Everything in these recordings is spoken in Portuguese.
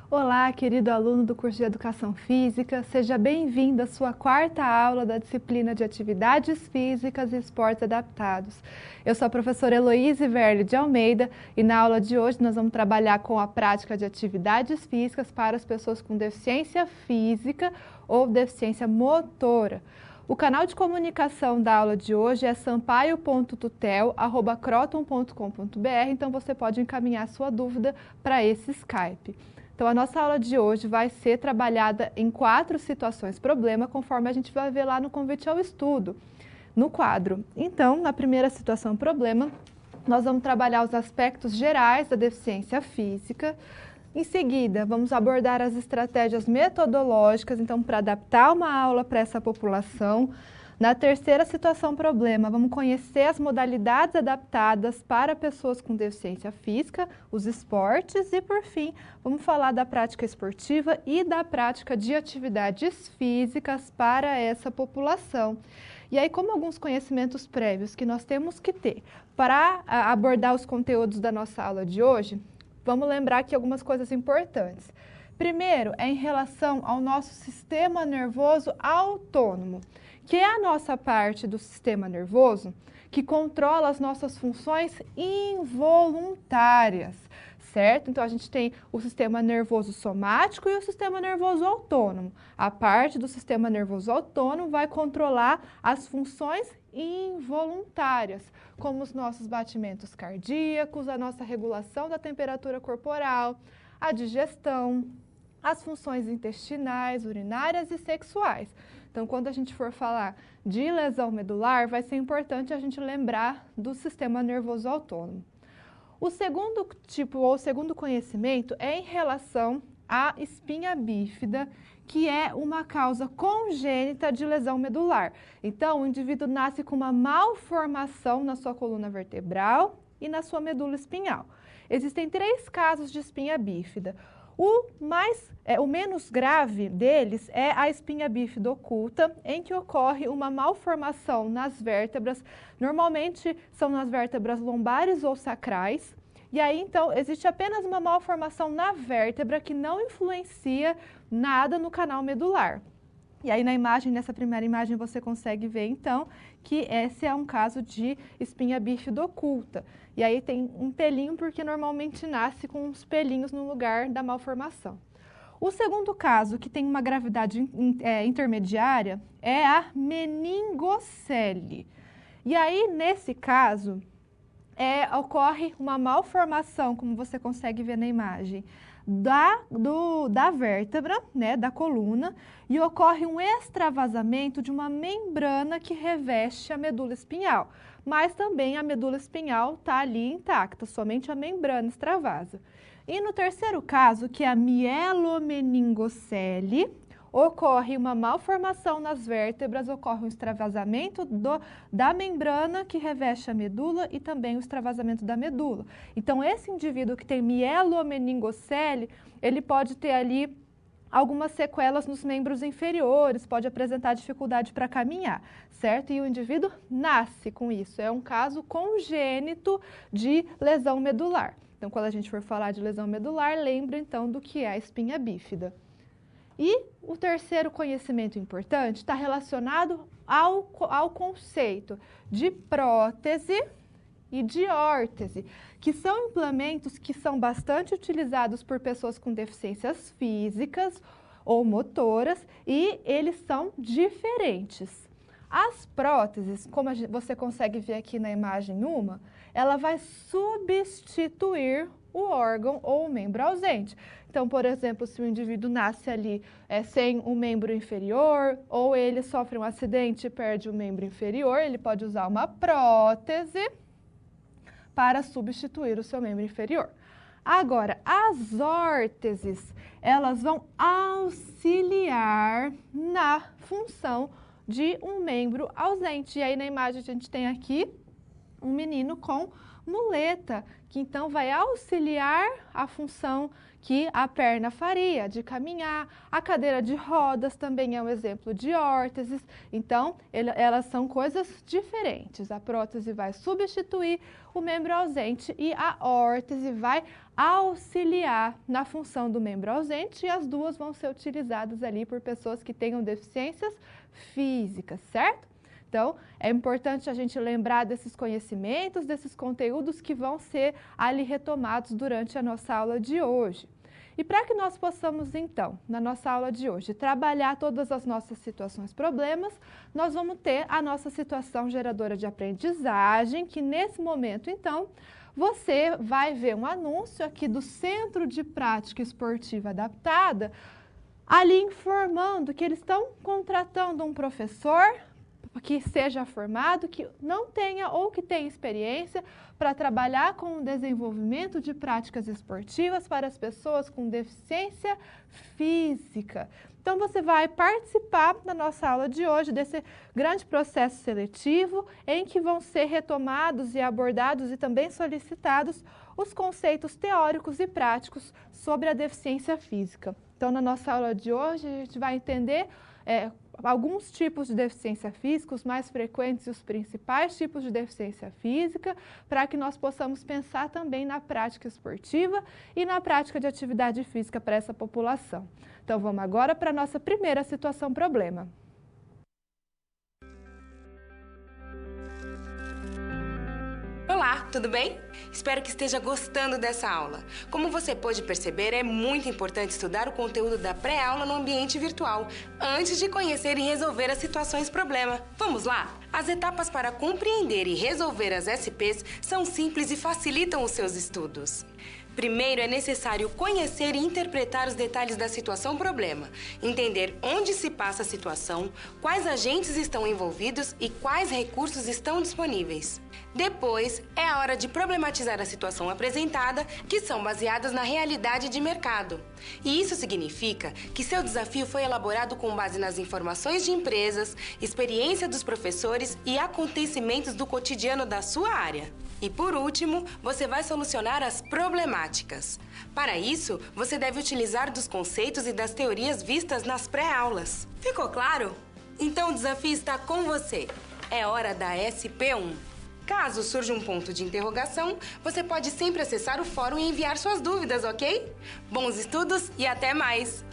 Olá, querido aluno do curso de Educação Física, seja bem-vindo à sua quarta aula da disciplina de Atividades Físicas e Esportes Adaptados. Eu sou a professora Heloíse Verle de Almeida e na aula de hoje nós vamos trabalhar com a prática de atividades físicas para as pessoas com deficiência física ou deficiência motora. O canal de comunicação da aula de hoje é sampaio.tutel@croton.com.br, então você pode encaminhar sua dúvida para esse Skype. Então, a nossa aula de hoje vai ser trabalhada em 4 situações problema, conforme a gente vai ver lá no convite ao estudo, no quadro. Então, na primeira situação problema, nós vamos trabalhar os aspectos gerais da deficiência física. Em seguida, vamos abordar as estratégias metodológicas, então, para adaptar uma aula para essa população. Na terceira situação problema, vamos conhecer as modalidades adaptadas para pessoas com deficiência física, os esportes e, por fim, vamos falar da prática esportiva e da prática de atividades físicas para essa população. E aí, como alguns conhecimentos prévios que nós temos que ter para abordar os conteúdos da nossa aula de hoje, vamos lembrar aqui algumas coisas importantes. Primeiro, é em relação ao nosso sistema nervoso autônomo, que é a nossa parte do sistema nervoso que controla as nossas funções involuntárias, certo? Então, a gente tem o sistema nervoso somático e o sistema nervoso autônomo. A parte do sistema nervoso autônomo vai controlar as funções involuntárias, como os nossos batimentos cardíacos, a nossa regulação da temperatura corporal, a digestão, as funções intestinais, urinárias e sexuais. Então, quando a gente for falar de lesão medular, vai ser importante a gente lembrar do sistema nervoso autônomo. O segundo tipo, ou segundo conhecimento, é em relação à espinha bífida, que é uma causa congênita de lesão medular. Então, o indivíduo nasce com uma malformação na sua coluna vertebral e na sua medula espinhal. Existem 3 casos de espinha bífida. O menos grave deles é a espinha bífida oculta, em que ocorre uma malformação nas vértebras, normalmente são nas vértebras lombares ou sacrais, e aí então existe apenas uma malformação na vértebra que não influencia nada no canal medular. E aí nessa primeira imagem você consegue ver então que esse é um caso de espinha bífida oculta. E aí tem um pelinho porque normalmente nasce com uns pelinhos no lugar da malformação. O segundo caso, que tem uma gravidade intermediária, é a meningocele. E aí nesse caso ocorre uma malformação, como você consegue ver na imagem, da vértebra, né, da coluna, e ocorre um extravasamento de uma membrana que reveste a medula espinhal, mas também a medula espinhal está ali intacta, somente a membrana extravasa. E no terceiro caso, que é a mielomeningocele, ocorre uma malformação nas vértebras, ocorre um extravasamento da membrana que reveste a medula e também o extravasamento da medula. Então, esse indivíduo que tem mielomeningocele, ele pode ter ali algumas sequelas nos membros inferiores, pode apresentar dificuldade para caminhar, certo? E o indivíduo nasce com isso, é um caso congênito de lesão medular. Então, quando a gente for falar de lesão medular, lembra então do que é a espinha bífida. E o terceiro conhecimento importante está relacionado ao conceito de prótese e de órtese, que são implementos que são bastante utilizados por pessoas com deficiências físicas ou motoras e eles são diferentes. As próteses, como você consegue ver aqui na imagem ela vai substituir o órgão ou o membro ausente. Então, por exemplo, se o indivíduo nasce ali sem um membro inferior ou ele sofre um acidente e perde o membro inferior, ele pode usar uma prótese para substituir o seu membro inferior. Agora, as órteses, elas vão auxiliar na função de um membro ausente. E aí na imagem a gente tem aqui um menino com muleta, que então vai auxiliar a função que a perna faria, de caminhar. A cadeira de rodas também é um exemplo de órteses. Então, elas são coisas diferentes. A prótese vai substituir o membro ausente e a órtese vai auxiliar na função do membro ausente, e as duas vão ser utilizadas ali por pessoas que tenham deficiências físicas, certo? Então, é importante a gente lembrar desses conhecimentos, desses conteúdos que vão ser ali retomados durante a nossa aula de hoje. E para que nós possamos, então, na nossa aula de hoje, trabalhar todas as nossas situações, problemas, nós vamos ter a nossa situação geradora de aprendizagem, que nesse momento, então, você vai ver um anúncio aqui do Centro de Prática Esportiva Adaptada, ali informando que eles estão contratando um professor que seja formado, que não tenha ou que tenha experiência para trabalhar com o desenvolvimento de práticas esportivas para as pessoas com deficiência física. Então, você vai participar da nossa aula de hoje, desse grande processo seletivo, em que vão ser retomados e abordados e também solicitados os conceitos teóricos e práticos sobre a deficiência física. Então, na nossa aula de hoje, a gente vai entender alguns tipos de deficiência física, os mais frequentes e os principais tipos de deficiência física, para que nós possamos pensar também na prática esportiva e na prática de atividade física para essa população. Então, vamos agora para a nossa primeira situação problema. Olá, tudo bem? Espero que esteja gostando dessa aula. Como você pôde perceber, é muito importante estudar o conteúdo da pré-aula no ambiente virtual, antes de conhecer e resolver as situações problema. Vamos lá? As etapas para compreender e resolver as SPs são simples e facilitam os seus estudos. Primeiro, é necessário conhecer e interpretar os detalhes da situação problema, entender onde se passa a situação, quais agentes estão envolvidos e quais recursos estão disponíveis. Depois, é a hora de problematizar a situação apresentada, que são baseadas na realidade de mercado. E isso significa que seu desafio foi elaborado com base nas informações de empresas, experiência dos professores e acontecimentos do cotidiano da sua área. E por último, você vai solucionar as problemáticas. Para isso, você deve utilizar dos conceitos e das teorias vistas nas pré-aulas. Ficou claro? Então o desafio está com você. É hora da SP1. Caso surja um ponto de interrogação, você pode sempre acessar o fórum e enviar suas dúvidas, ok? Bons estudos e até mais!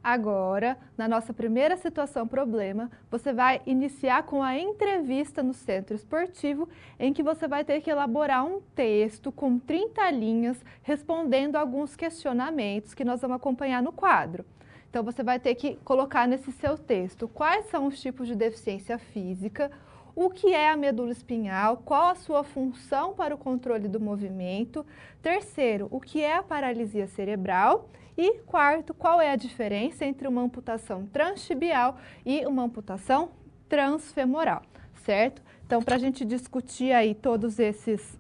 Agora, na nossa primeira situação problema, você vai iniciar com a entrevista no centro esportivo, em que você vai ter que elaborar um texto com 30 linhas, respondendo alguns questionamentos que nós vamos acompanhar no quadro. Então, você vai ter que colocar nesse seu texto quais são os tipos de deficiência física, o que é a medula espinhal, qual a sua função para o controle do movimento. Terceiro, o que é a paralisia cerebral. E quarto, qual é a diferença entre uma amputação transtibial e uma amputação transfemoral, certo? Então, para a gente discutir aí todos esses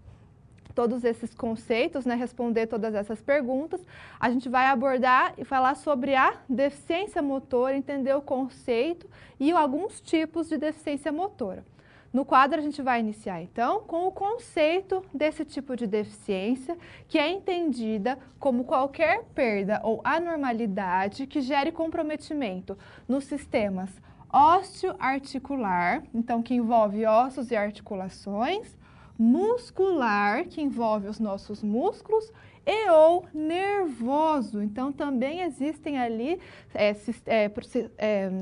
conceitos, né, responder todas essas perguntas, a gente vai abordar e falar sobre a deficiência motora, entender o conceito e alguns tipos de deficiência motora. No quadro, a gente vai iniciar, então, com o conceito desse tipo de deficiência, que é entendida como qualquer perda ou anormalidade que gere comprometimento nos sistemas ósseo-articular, então, que envolve ossos e articulações, muscular, que envolve os nossos músculos, e ou nervoso. Então, também existem ali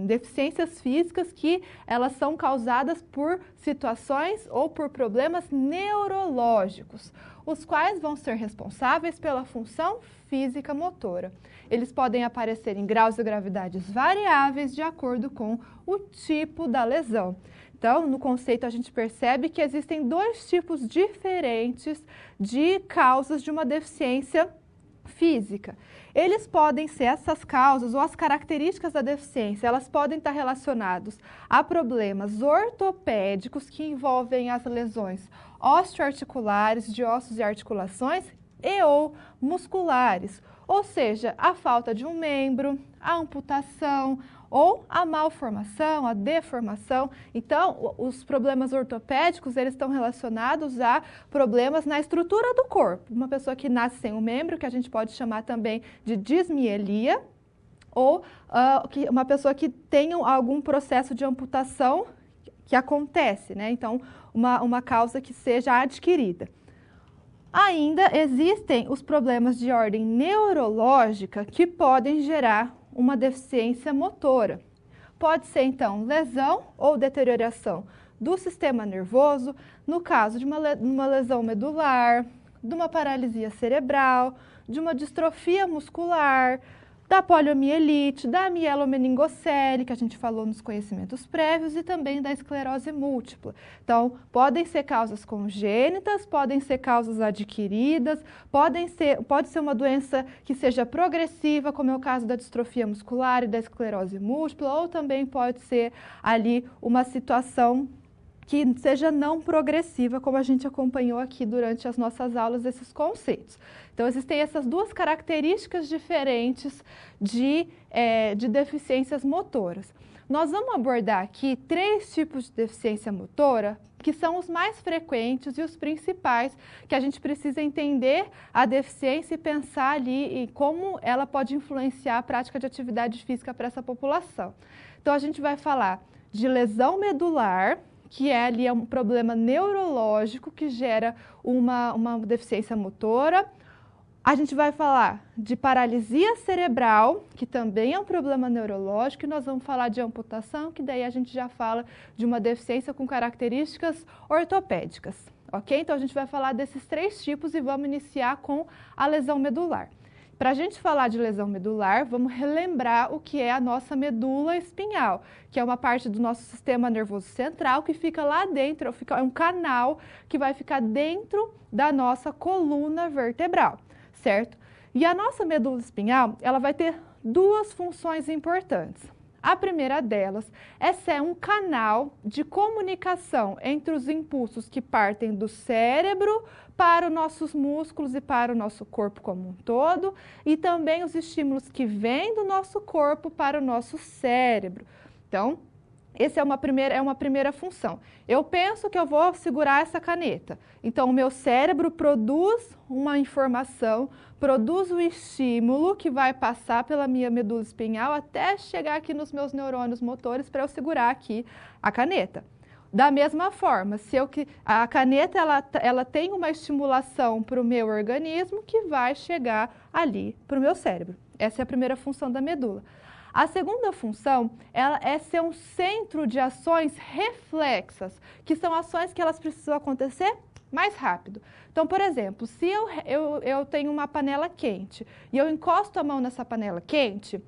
deficiências físicas que elas são causadas por situações ou por problemas neurológicos, os quais vão ser responsáveis pela função física motora. Eles podem aparecer em graus e gravidades variáveis de acordo com o tipo da lesão. Então, no conceito, a gente percebe que existem dois tipos diferentes de causas de uma deficiência física. Eles podem ser essas causas ou as características da deficiência, elas podem estar relacionadas a problemas ortopédicos que envolvem as lesões osteoarticulares, de ossos e articulações, e ou musculares, ou seja, a falta de um membro, a amputação, ou a malformação, a deformação. Então, os problemas ortopédicos, eles estão relacionados a problemas na estrutura do corpo. Uma pessoa que nasce sem um membro, que a gente pode chamar também de dismielia, ou uma pessoa que tem algum processo de amputação que acontece, né? Então, uma causa que seja adquirida. Ainda existem os problemas de ordem neurológica que podem gerar uma deficiência motora. Pode ser, então, lesão ou deterioração do sistema nervoso, no caso de uma lesão medular, de uma paralisia cerebral, de uma distrofia muscular, da poliomielite, da mielomeningocele, que a gente falou nos conhecimentos prévios, e também da esclerose múltipla. Então, podem ser causas congênitas, podem ser causas adquiridas, pode ser uma doença que seja progressiva, como é o caso da distrofia muscular e da esclerose múltipla, ou também pode ser ali uma situação que seja não progressiva, como a gente acompanhou aqui durante as nossas aulas, esses conceitos. Então, existem essas duas características diferentes de deficiências motoras. Nós vamos abordar aqui 3 tipos de deficiência motora, que são os mais frequentes e os principais, que a gente precisa entender a deficiência e pensar ali em como ela pode influenciar a prática de atividade física para essa população. Então, a gente vai falar de lesão medular, que ali é um problema neurológico que gera uma deficiência motora. A gente vai falar de paralisia cerebral, que também é um problema neurológico, e nós vamos falar de amputação, que daí a gente já fala de uma deficiência com características ortopédicas, ok? Então, a gente vai falar desses 3 tipos e vamos iniciar com a lesão medular. Para a gente falar de lesão medular, vamos relembrar o que é a nossa medula espinhal, que é uma parte do nosso sistema nervoso central que fica lá dentro, é um canal que vai ficar dentro da nossa coluna vertebral, certo? E a nossa medula espinhal, ela vai ter 2 funções importantes. A primeira delas é ser um canal de comunicação entre os impulsos que partem do cérebro para os nossos músculos e para o nosso corpo como um todo, e também os estímulos que vêm do nosso corpo para o nosso cérebro. Então, essa é uma primeira função. Eu penso que eu vou segurar essa caneta. Então, o meu cérebro produz uma informação, produz um estímulo que vai passar pela minha medula espinhal até chegar aqui nos meus neurônios motores para eu segurar aqui a caneta. Da mesma forma, a caneta ela tem uma estimulação para o meu organismo que vai chegar ali para o meu cérebro. Essa é a primeira função da medula. A segunda função é ser um centro de ações reflexas, que são ações que elas precisam acontecer mais rápido. Então, por exemplo, se eu tenho uma panela quente e eu encosto a mão nessa panela quente,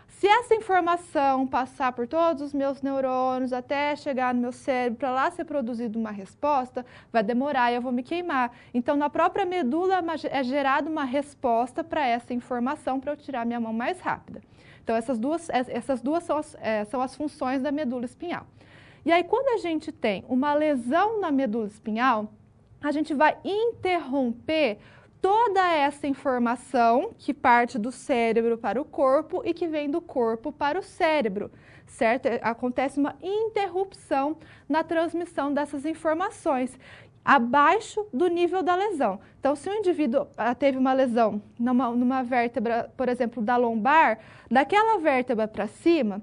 se essa informação passar por todos os meus neurônios até chegar no meu cérebro, para lá ser produzida uma resposta, vai demorar e eu vou me queimar. Então, na própria medula é gerada uma resposta para essa informação para eu tirar minha mão mais rápida. Então, essas duas são as funções da medula espinhal. E aí, quando a gente tem uma lesão na medula espinhal, a gente vai interromper toda essa informação que parte do cérebro para o corpo e que vem do corpo para o cérebro, certo? Acontece uma interrupção na transmissão dessas informações abaixo do nível da lesão. Então, se o indivíduo teve uma lesão numa vértebra, por exemplo, da lombar, daquela vértebra para cima,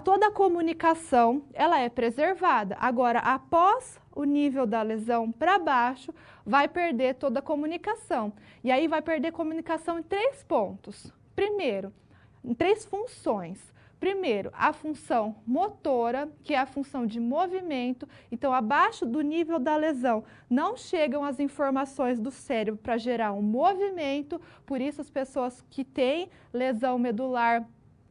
toda a comunicação ela é preservada. Agora, após o nível da lesão para baixo, vai perder toda a comunicação. E aí vai perder comunicação em 3 pontos. Primeiro, em 3 funções. Primeiro, a função motora, que é a função de movimento. Então, abaixo do nível da lesão, não chegam as informações do cérebro para gerar um movimento. Por isso, as pessoas que têm lesão medular,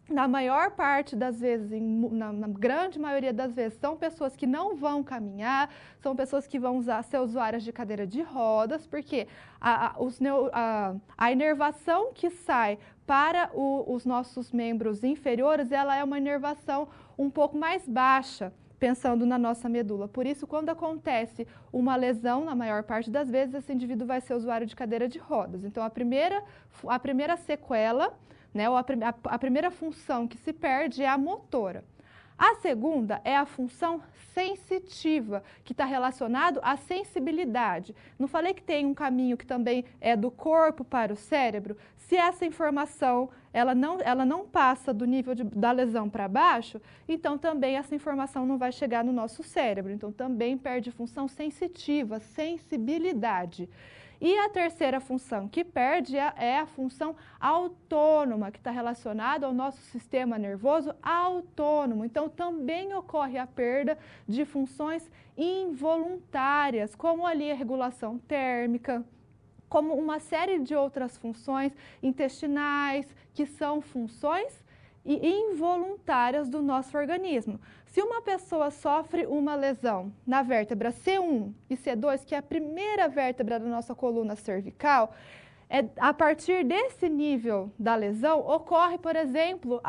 na maior parte das vezes, na grande maioria das vezes, são pessoas que não vão caminhar, são pessoas que vão ser usuárias de cadeira de rodas, porque a inervação que sai para os nossos membros inferiores, ela é uma inervação um pouco mais baixa, pensando na nossa medula. Por isso, quando acontece uma lesão, na maior parte das vezes, esse indivíduo vai ser usuário de cadeira de rodas. Então, a primeira sequela né? A primeira função que se perde é a motora. A segunda é a função sensitiva, que está relacionado à sensibilidade. Não falei que tem um caminho que também é do corpo para o cérebro? Se essa informação ela não passa do nível da lesão para baixo, então também essa informação não vai chegar no nosso cérebro. Então também perde função sensitiva, sensibilidade. E a terceira função que perde é a função autônoma, que está relacionada ao nosso sistema nervoso autônomo. Então, também ocorre a perda de funções involuntárias, como ali a regulação térmica, como uma série de outras funções intestinais, que são funções involuntárias do nosso organismo. Se uma pessoa sofre uma lesão na vértebra C1 e C2, que é a primeira vértebra da nossa coluna cervical, a partir desse nível da lesão, ocorre, por exemplo,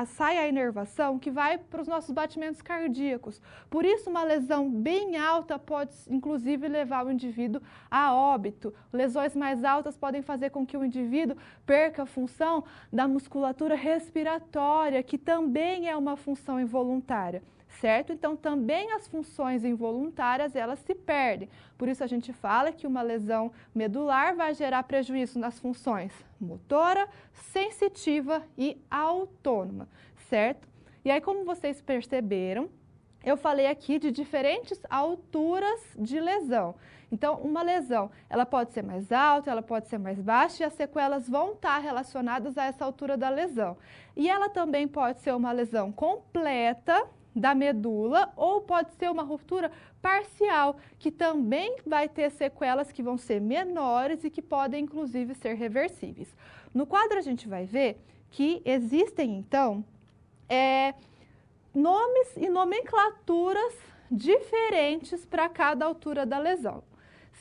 sai a inervação que vai para os nossos batimentos cardíacos. Por isso, uma lesão bem alta pode, inclusive, levar o indivíduo a óbito. Lesões mais altas podem fazer com que o indivíduo perca a função da musculatura respiratória, que também é uma função involuntária. Certo? Então, também as funções involuntárias, elas se perdem. Por isso, a gente fala que uma lesão medular vai gerar prejuízo nas funções motora, sensitiva e autônoma, certo? E aí, como vocês perceberam, eu falei aqui de diferentes alturas de lesão. Então, uma lesão, ela pode ser mais alta, ela pode ser mais baixa e as sequelas vão estar relacionadas a essa altura da lesão. E ela também pode ser uma lesão completa da medula ou pode ser uma ruptura parcial, que também vai ter sequelas que vão ser menores e que podem, inclusive, ser reversíveis. No quadro, a gente vai ver que existem, então, nomes e nomenclaturas diferentes para cada altura da lesão.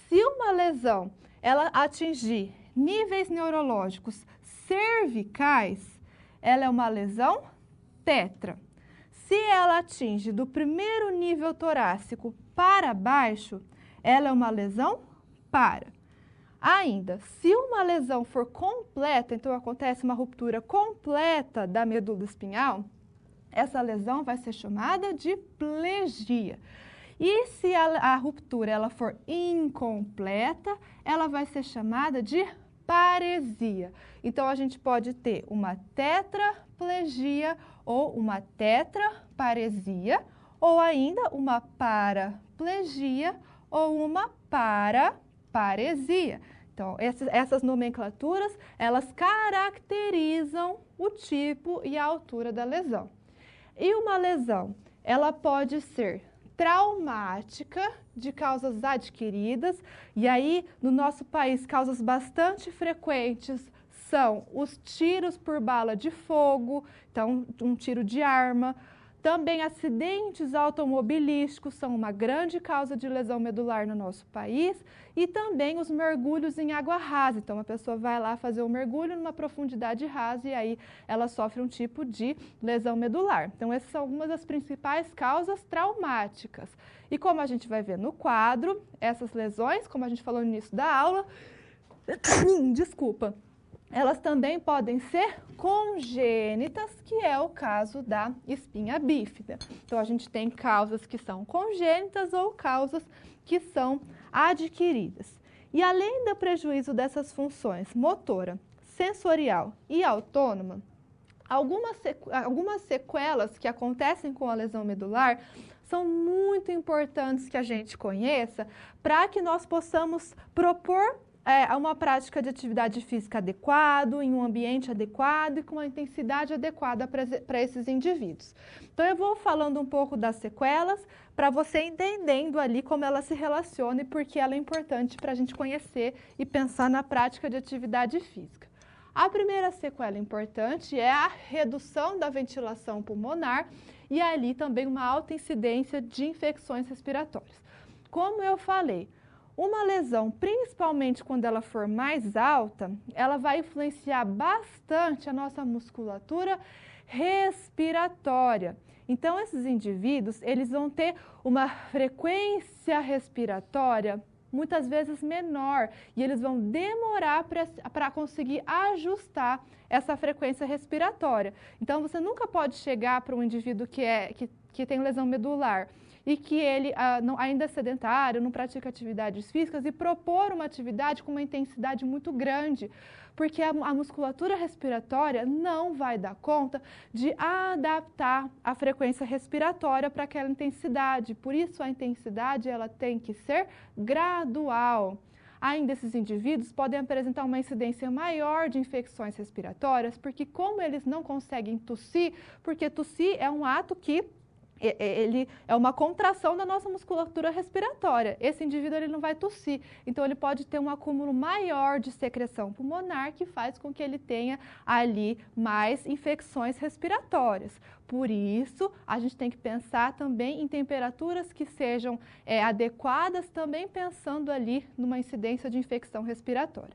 Se uma lesão ela atingir níveis neurológicos cervicais, ela é uma lesão tetra. Se ela atinge do primeiro nível torácico para baixo, ela é uma lesão para. Ainda, se uma lesão for completa, então acontece uma ruptura completa da medula espinhal, essa lesão vai ser chamada de plegia. E se a ruptura ela for incompleta, ela vai ser chamada de paresia. Então, a gente pode ter uma tetraplegia ou uma tetraparesia, ou ainda uma paraplegia ou uma paraparesia. Então, essas nomenclaturas, elas caracterizam o tipo e a altura da lesão. E uma lesão, ela pode ser traumática, de causas adquiridas, e aí, no nosso país, causas bastante frequentes são os tiros por bala de fogo, então, um tiro de arma. Também acidentes automobilísticos são uma grande causa de lesão medular no nosso país e também os mergulhos em água rasa. Então, a pessoa vai lá fazer um mergulho numa profundidade rasa e aí ela sofre um tipo de lesão medular. Então, essas são algumas das principais causas traumáticas. E como a gente vai ver no quadro, essas lesões, como a gente falou no início da aula, desculpa, elas também podem ser congênitas, que é o caso da espinha bífida. Então, a gente tem causas que são congênitas ou causas que são adquiridas. E além do prejuízo dessas funções motora, sensorial e autônoma, algumas sequelas que acontecem com a lesão medular são muito importantes que a gente conheça para que nós possamos propor uma prática de atividade física adequada, em um ambiente adequado e com uma intensidade adequada para esses indivíduos. Então, eu vou falando um pouco das sequelas para você entendendo ali como ela se relaciona e por que ela é importante para a gente conhecer e pensar na prática de atividade física. A primeira sequela importante é a redução da ventilação pulmonar e ali também uma alta incidência de infecções respiratórias. Como eu falei, uma lesão, principalmente quando ela for mais alta, ela vai influenciar bastante a nossa musculatura respiratória. Então, esses indivíduos, eles vão ter uma frequência respiratória muitas vezes menor, e eles vão demorar para conseguir ajustar essa frequência respiratória. Então, você nunca pode chegar para um indivíduo que tem lesão medular e que ele ainda é sedentário, não pratica atividades físicas e propor uma atividade com uma intensidade muito grande, porque a musculatura respiratória não vai dar conta de adaptar a frequência respiratória para aquela intensidade. Por isso, a intensidade ela tem que ser gradual. Ainda esses indivíduos podem apresentar uma incidência maior de infecções respiratórias, porque como eles não conseguem tossir, porque tossir é um ato que ele é uma contração da nossa musculatura respiratória. Esse indivíduo ele não vai tossir, então ele pode ter um acúmulo maior de secreção pulmonar que faz com que ele tenha ali mais infecções respiratórias. Por isso, a gente tem que pensar também em temperaturas que sejam adequadas, também pensando ali numa incidência de infecção respiratória.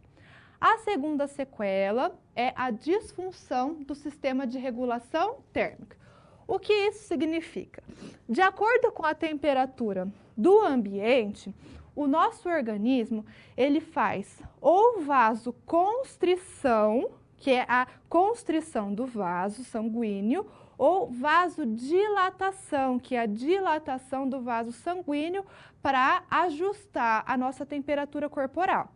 A segunda sequela é a disfunção do sistema de regulação térmica. O que isso significa? De acordo com a temperatura do ambiente, o nosso organismo ele faz ou vasoconstrição, que é a constrição do vaso sanguíneo, ou vasodilatação, que é a dilatação do vaso sanguíneo para ajustar a nossa temperatura corporal.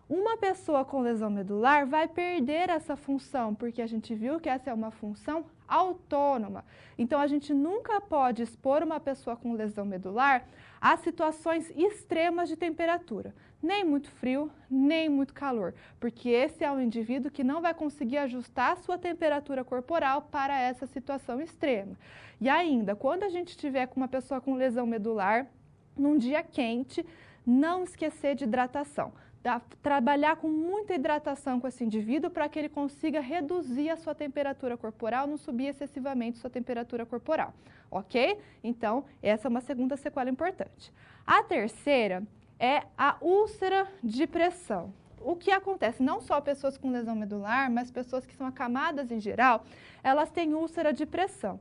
Uma pessoa com lesão medular vai perder essa função, porque a gente viu que essa é uma função autônoma. Então, a gente nunca pode expor uma pessoa com lesão medular a situações extremas de temperatura, nem muito frio, nem muito calor, porque esse é um indivíduo que não vai conseguir ajustar a sua temperatura corporal para essa situação extrema. E ainda, quando a gente tiver com uma pessoa com lesão medular, num dia quente, não esquecer de hidratação. Trabalhar com muita hidratação com esse indivíduo para que ele consiga reduzir a sua temperatura corporal, não subir excessivamente sua temperatura corporal, ok? Então, essa é uma segunda sequela importante. A terceira é a úlcera de pressão. O que acontece? Não só pessoas com lesão medular, mas pessoas que são acamadas em geral, elas têm úlcera de pressão.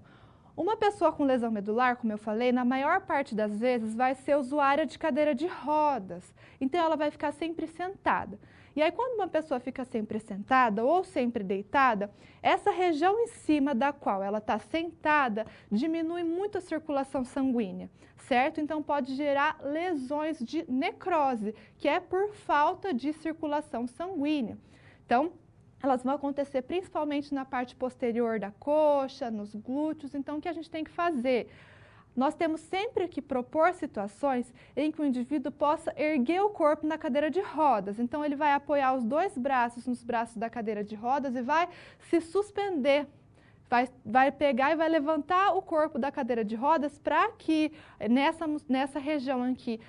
Uma pessoa com lesão medular, como eu falei, na maior parte das vezes vai ser usuária de cadeira de rodas, então ela vai ficar sempre sentada. E aí quando uma pessoa fica sempre sentada ou sempre deitada, essa região em cima da qual ela está sentada diminui muito a circulação sanguínea, certo? Então pode gerar lesões de necrose, que é por falta de circulação sanguínea. Então, elas vão acontecer principalmente na parte posterior da coxa, nos glúteos. Então, o que a gente tem que fazer? Nós temos sempre que propor situações em que o indivíduo possa erguer o corpo na cadeira de rodas. Então, ele vai apoiar os dois braços nos braços da cadeira de rodas e vai se suspender. Vai pegar e vai levantar o corpo da cadeira de rodas para que nessa região em que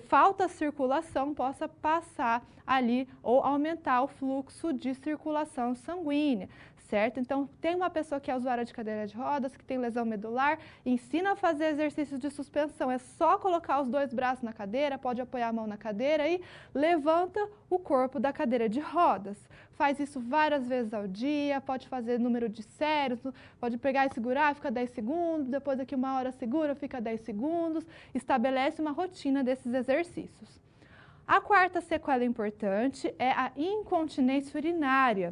falta circulação possa passar ali ou aumentar o fluxo de circulação sanguínea, certo? Então, tem uma pessoa que é usuária de cadeira de rodas, que tem lesão medular, ensina a fazer exercícios de suspensão. É só colocar os dois braços na cadeira, pode apoiar a mão na cadeira e levanta o corpo da cadeira de rodas. Faz isso várias vezes ao dia, pode fazer número de séries, pode pegar e segurar, fica 10 segundos, depois daqui uma hora segura, fica 10 segundos, estabelece uma rotina desses exercícios. A quarta sequela importante é a incontinência urinária.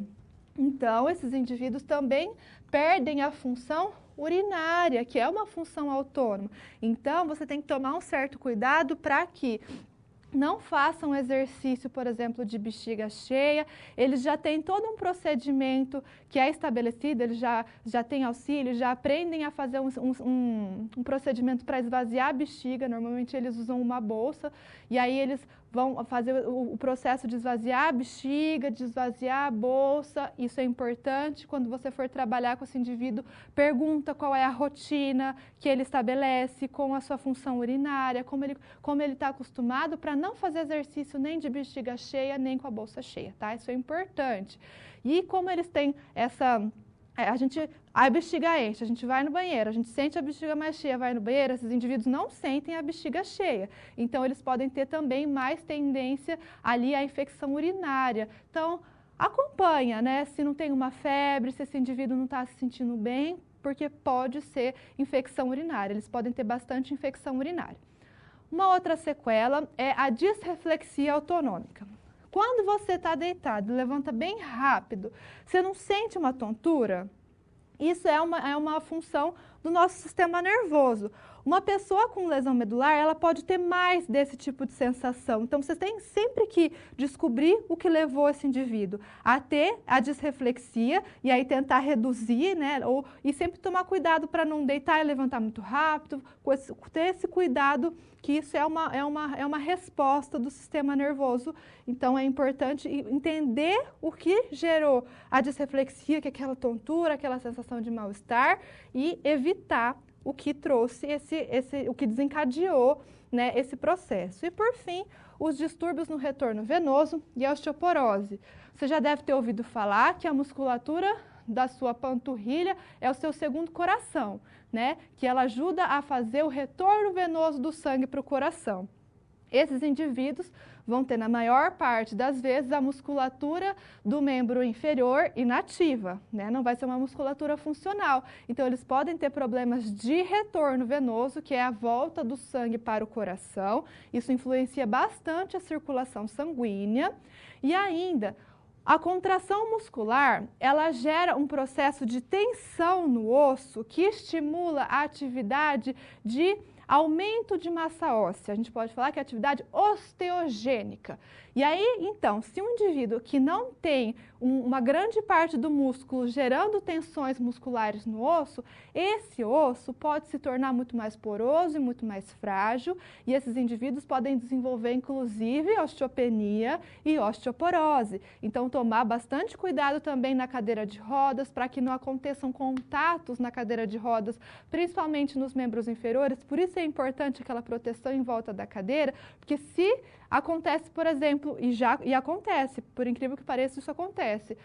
Então, esses indivíduos também perdem a função urinária, que é uma função autônoma. Então, você tem que tomar um certo cuidado para que não façam exercício, por exemplo, de bexiga cheia. Eles já têm todo um procedimento que é estabelecido, eles já têm auxílio, já aprendem a fazer um procedimento para esvaziar a bexiga. Normalmente eles usam uma bolsa e aí eles vão fazer o processo de esvaziar a bexiga, de esvaziar a bolsa. Isso é importante. Quando você for trabalhar com esse indivíduo, pergunta qual é a rotina que ele estabelece com a sua função urinária, como ele está acostumado, para não fazer exercício nem de bexiga cheia, nem com a bolsa cheia, tá? Isso é importante. E como eles têm a bexiga enche, a gente vai no banheiro, a gente sente a bexiga mais cheia, vai no banheiro, esses indivíduos não sentem a bexiga cheia. Então, eles podem ter também mais tendência ali à infecção urinária. Então, acompanha, né? Se não tem uma febre, se esse indivíduo não está se sentindo bem, porque pode ser infecção urinária, eles podem ter bastante infecção urinária. Uma outra sequela é a disreflexia autonômica. Quando você está deitado, levanta bem rápido, você não sente uma tontura? Isso é uma função do nosso sistema nervoso. Uma pessoa com lesão medular, ela pode ter mais desse tipo de sensação. Então, você tem sempre que descobrir o que levou esse indivíduo a ter a disreflexia e aí tentar reduzir, né? E sempre tomar cuidado para não deitar e levantar muito rápido, ter esse cuidado que isso é uma resposta do sistema nervoso. Então, é importante entender o que gerou a disreflexia, que é aquela tontura, aquela sensação de mal-estar, e evitar o que trouxe o que desencadeou, né, esse processo. E, por fim, os distúrbios no retorno venoso e a osteoporose. Você já deve ter ouvido falar que a musculatura da sua panturrilha é o seu segundo coração, né? Que ela ajuda a fazer o retorno venoso do sangue para o coração. Esses indivíduos vão ter, na maior parte das vezes, a musculatura do membro inferior inativa, né? Não vai ser uma musculatura funcional. Então, eles podem ter problemas de retorno venoso, que é a volta do sangue para o coração. Isso influencia bastante a circulação sanguínea. E ainda, a contração muscular, ela gera um processo de tensão no osso que estimula a atividade de aumento de massa óssea. A gente pode falar que é atividade osteogênica. E aí, então, se um indivíduo que não tem uma grande parte do músculo gerando tensões musculares no osso, esse osso pode se tornar muito mais poroso e muito mais frágil, e esses indivíduos podem desenvolver, inclusive, osteopenia e osteoporose. Então, tomar bastante cuidado também na cadeira de rodas, para que não aconteçam contatos na cadeira de rodas, principalmente nos membros inferiores. Por isso é importante aquela proteção em volta da cadeira, porque se acontece, por exemplo, e acontece, por incrível que pareça, isso acontece.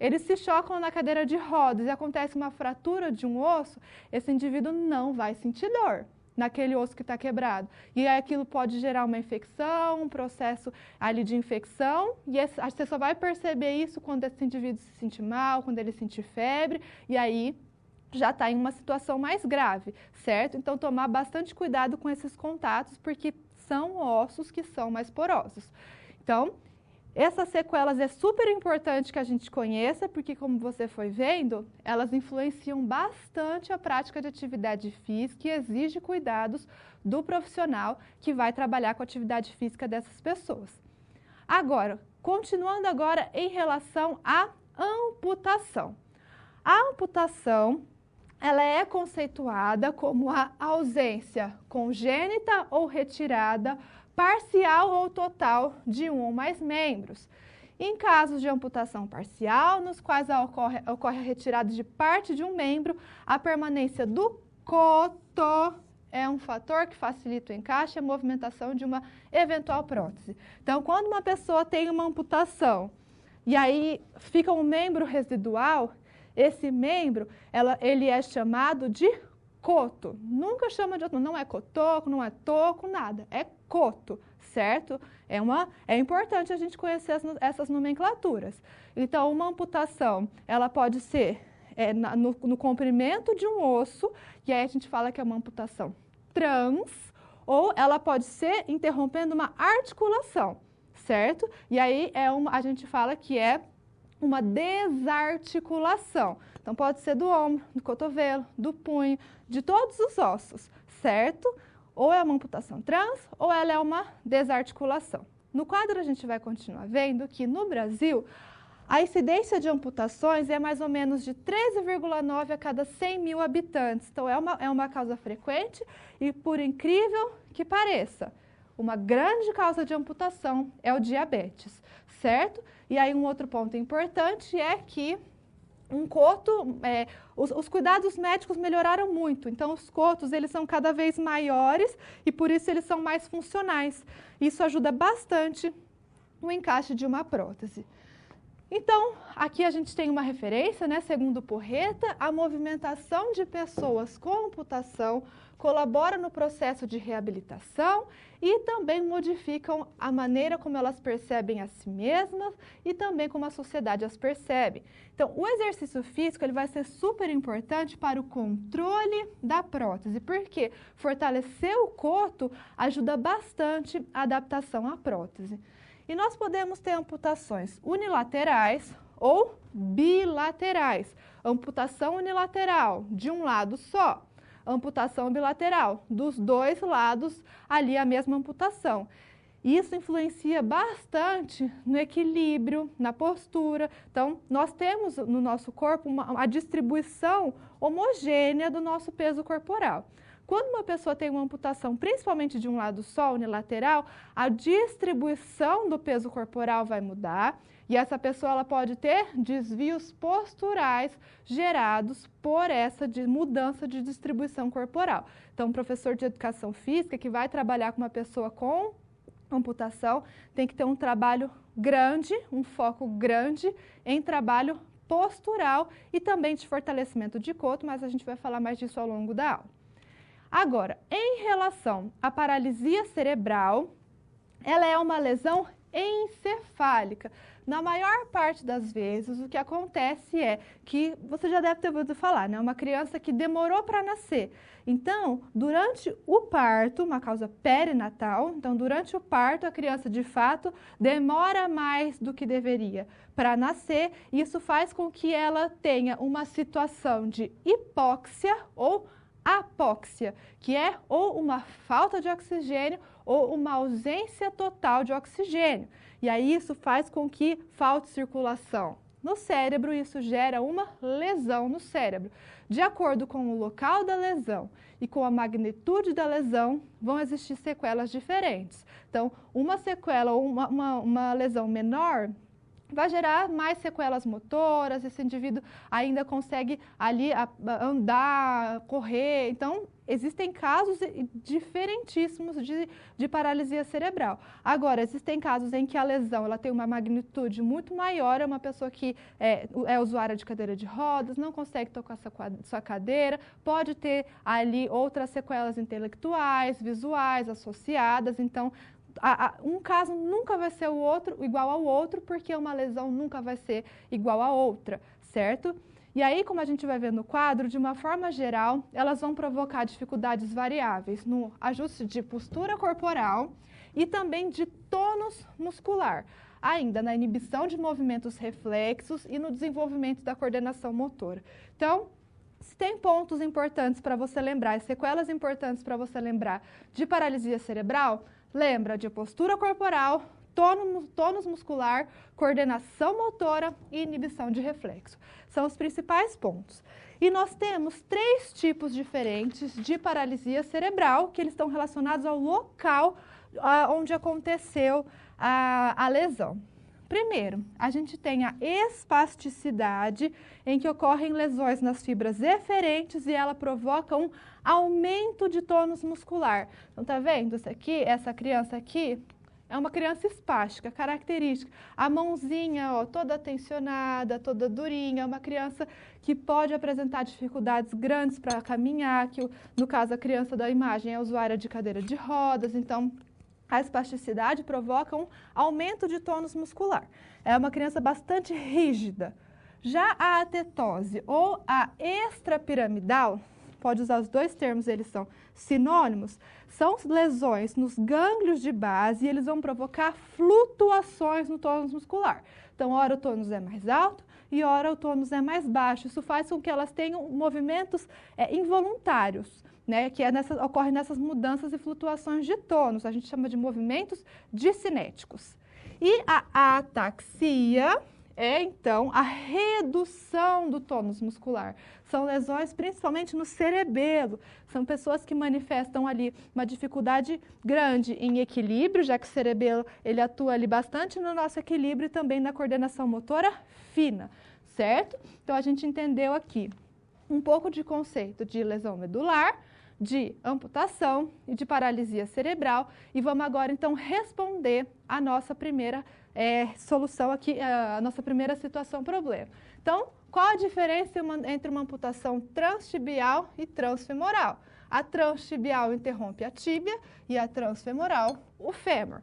Eles se chocam na cadeira de rodas e acontece uma fratura de um osso, esse indivíduo não vai sentir dor naquele osso que está quebrado. E aí aquilo pode gerar uma infecção, um processo ali de infecção, e você só vai perceber isso quando esse indivíduo se sentir mal, quando ele sentir febre, e aí já está em uma situação mais grave, certo? Então, tomar bastante cuidado com esses contatos, porque são ossos que são mais porosos. Então, essas sequelas é super importante que a gente conheça, porque, como você foi vendo, elas influenciam bastante a prática de atividade física e exige cuidados do profissional que vai trabalhar com a atividade física dessas pessoas. Agora, continuando agora em relação à amputação. A amputação, ela é conceituada como a ausência congênita ou retirada, parcial ou total de um ou mais membros. Em casos de amputação parcial, nos quais ocorre a retirada de parte de um membro, a permanência do coto é um fator que facilita o encaixe e a movimentação de uma eventual prótese. Então, quando uma pessoa tem uma amputação e aí fica um membro residual, esse membro, ele é chamado de coto. Nunca chama de outro, não é cotoco, não é toco, nada. É coto, certo? É importante a gente conhecer essas nomenclaturas. Então, uma amputação, ela pode ser no comprimento de um osso, e aí a gente fala que é uma amputação trans, ou ela pode ser interrompendo uma articulação, certo? E aí a gente fala que é uma desarticulação. Então, pode ser do ombro, do cotovelo, do punho, de todos os ossos, certo? Ou é uma amputação trans, ou ela é uma desarticulação. No quadro, a gente vai continuar vendo que, no Brasil, a incidência de amputações é mais ou menos de 13,9 a cada 100 mil habitantes. Então, é uma causa frequente e, por incrível que pareça, uma grande causa de amputação é o diabetes, certo? E aí um outro ponto importante é que um coto, os cuidados médicos melhoraram muito, então os cotos eles são cada vez maiores e por isso eles são mais funcionais. Isso ajuda bastante no encaixe de uma prótese. Então, aqui a gente tem uma referência, né? Segundo Porreta, a movimentação de pessoas com amputação colabora no processo de reabilitação e também modificam a maneira como elas percebem a si mesmas e também como a sociedade as percebe. Então, o exercício físico ele vai ser super importante para o controle da prótese, porque fortalecer o coto ajuda bastante a adaptação à prótese. E nós podemos ter amputações unilaterais ou bilaterais. Amputação unilateral de um lado só. Amputação bilateral, dos dois lados, ali a mesma amputação. Isso influencia bastante no equilíbrio, na postura. Então, nós temos no nosso corpo a distribuição homogênea do nosso peso corporal. Quando uma pessoa tem uma amputação, principalmente de um lado só, unilateral, a distribuição do peso corporal vai mudar e essa pessoa ela pode ter desvios posturais gerados por essa mudança de distribuição corporal. Então, um professor de educação física que vai trabalhar com uma pessoa com amputação tem que ter um trabalho grande, um foco grande em trabalho postural e também de fortalecimento de coto, mas a gente vai falar mais disso ao longo da aula. Agora, em relação à paralisia cerebral, ela é uma lesão encefálica. Na maior parte das vezes, o que acontece é que, você já deve ter ouvido falar, né? Uma criança que demorou para nascer. Então, durante o parto, uma causa perinatal, então durante o parto a criança de fato demora mais do que deveria para nascer. Isso faz com que ela tenha uma situação de hipóxia ou apóxia, que é ou uma falta de oxigênio ou uma ausência total de oxigênio. E aí isso faz com que falte circulação no cérebro e isso gera uma lesão no cérebro. De acordo com o local da lesão e com a magnitude da lesão, vão existir sequelas diferentes. Então, uma sequela ou uma lesão menor vai gerar mais sequelas motoras, esse indivíduo ainda consegue ali andar, correr. Então, existem casos diferentíssimos de paralisia cerebral. Agora, existem casos em que a lesão ela tem uma magnitude muito maior, é uma pessoa que é usuária de cadeira de rodas, não consegue tocar sua cadeira, pode ter ali outras sequelas intelectuais, visuais, associadas, então, um caso nunca vai ser igual ao outro, porque uma lesão nunca vai ser igual a outra, certo? E aí, como a gente vai ver no quadro, de uma forma geral, elas vão provocar dificuldades variáveis no ajuste de postura corporal e também de tônus muscular, ainda na inibição de movimentos reflexos e no desenvolvimento da coordenação motora. Então, se tem pontos importantes para você lembrar, sequelas importantes para você lembrar de paralisia cerebral, lembra de postura corporal, tônus muscular, coordenação motora e inibição de reflexo. São os principais pontos. E nós temos 3 tipos diferentes de paralisia cerebral, que eles estão relacionados ao local onde aconteceu a lesão. Primeiro, a gente tem a espasticidade, em que ocorrem lesões nas fibras eferentes e ela provoca um aumento de tônus muscular. Então, tá vendo isso aqui? Essa criança aqui é uma criança espástica, característica. A mãozinha, ó, toda tensionada, toda durinha, é uma criança que pode apresentar dificuldades grandes para caminhar, que no caso a criança da imagem é usuária de cadeira de rodas, então a espasticidade provoca um aumento de tônus muscular. É uma criança bastante rígida. Já a atetose ou a extrapiramidal, pode usar os 2 termos, eles são sinônimos, são lesões nos gânglios de base e eles vão provocar flutuações no tônus muscular. Então, ora o tônus é mais alto e ora o tônus é mais baixo. Isso faz com que elas tenham movimentos involuntários, né, que ocorrem nessas mudanças e flutuações de tônus. A gente chama de movimentos discinéticos. E a ataxia é, então, a redução do tônus muscular. São lesões principalmente no cerebelo. São pessoas que manifestam ali uma dificuldade grande em equilíbrio, já que o cerebelo ele atua ali bastante no nosso equilíbrio e também na coordenação motora fina, certo? Então, a gente entendeu aqui um pouco de conceito de lesão medular, de amputação e de paralisia cerebral. E vamos agora, então, responder a nossa primeira solução aqui, a nossa primeira situação problema. Então, qual a diferença entre uma amputação transtibial e transfemoral? A transtibial interrompe a tíbia e a transfemoral o fêmur.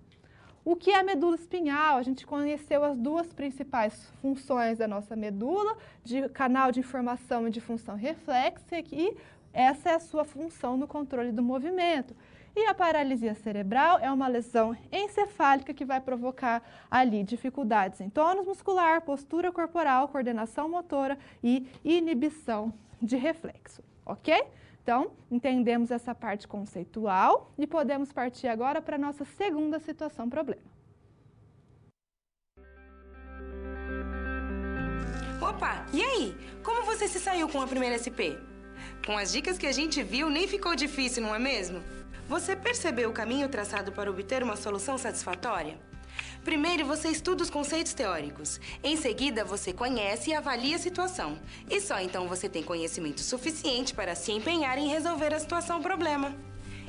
O que é a medula espinhal? A gente conheceu as duas principais funções da nossa medula, de canal de informação e de função reflexa, e essa é a sua função no controle do movimento. E a paralisia cerebral é uma lesão encefálica que vai provocar ali dificuldades em tônus muscular, postura corporal, coordenação motora e inibição de reflexo, ok? Então, entendemos essa parte conceitual e podemos partir agora para a nossa segunda situação problema. Opa, e aí? Como você se saiu com a primeira SP? Com as dicas que a gente viu, nem ficou difícil, não é mesmo? Você percebeu o caminho traçado para obter uma solução satisfatória? Primeiro, você estuda os conceitos teóricos. Em seguida, você conhece e avalia a situação. E só então você tem conhecimento suficiente para se empenhar em resolver a situação-problema.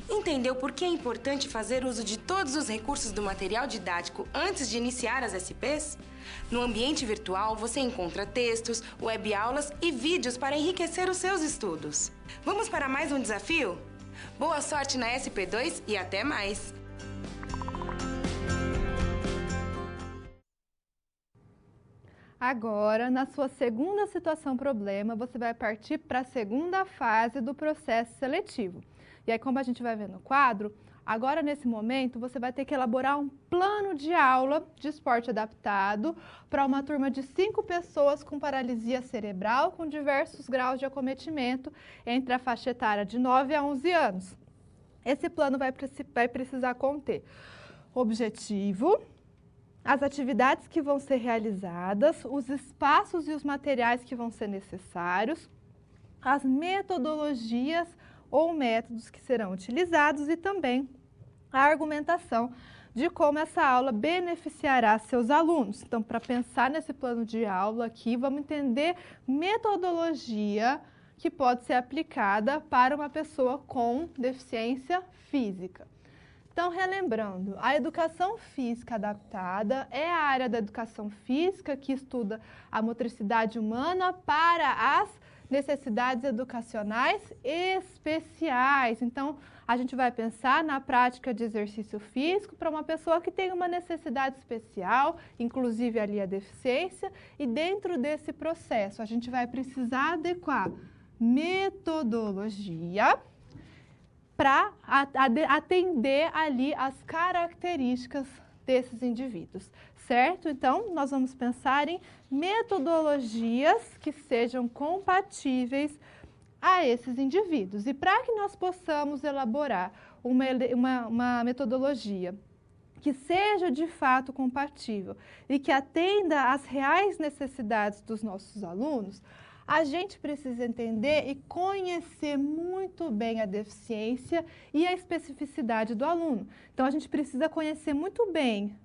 Entendeu por que é importante fazer uso de todos os recursos do material didático antes de iniciar as SPs? No ambiente virtual, você encontra textos, webaulas e vídeos para enriquecer os seus estudos. Vamos para mais um desafio? Boa sorte na SP2 e até mais! Agora, na sua segunda situação problema, você vai partir para a segunda fase do processo seletivo. E aí, como a gente vai ver no quadro, agora nesse momento você vai ter que elaborar um plano de aula de esporte adaptado para uma turma de 5 pessoas com paralisia cerebral com diversos graus de acometimento entre a faixa etária de 9 a 11 anos. Esse plano vai precisar conter objetivo, as atividades que vão ser realizadas, os espaços e os materiais que vão ser necessários, as metodologias ou métodos que serão utilizados e também a argumentação de como essa aula beneficiará seus alunos. Então, para pensar nesse plano de aula aqui, vamos entender metodologia que pode ser aplicada para uma pessoa com deficiência física. Então, relembrando, a educação física adaptada é a área da educação física que estuda a motricidade humana para as necessidades educacionais especiais. Então, a gente vai pensar na prática de exercício físico para uma pessoa que tem uma necessidade especial, inclusive ali a deficiência, e dentro desse processo a gente vai precisar adequar metodologia para atender ali as características desses indivíduos, certo? Então, nós vamos pensar em metodologias que sejam compatíveis a esses indivíduos. E para que nós possamos elaborar uma metodologia que seja de fato compatível e que atenda às reais necessidades dos nossos alunos, a gente precisa entender e conhecer muito bem a deficiência e a especificidade do aluno. Então, a gente precisa conhecer muito bem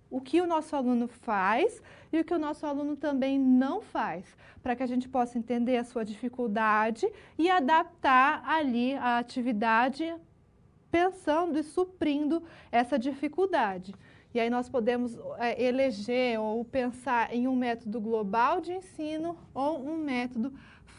o que o nosso aluno faz e o que o nosso aluno também não faz, para que a gente possa entender a sua dificuldade e adaptar ali a atividade pensando e suprindo essa dificuldade. E aí nós podemos eleger ou pensar em um método global de ensino ou um método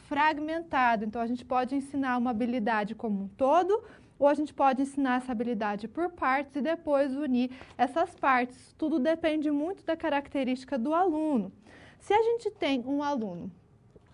fragmentado. Então, a gente pode ensinar uma habilidade como um todo, ou a gente pode ensinar essa habilidade por partes e depois unir essas partes. Tudo depende muito da característica do aluno. Se a gente tem um aluno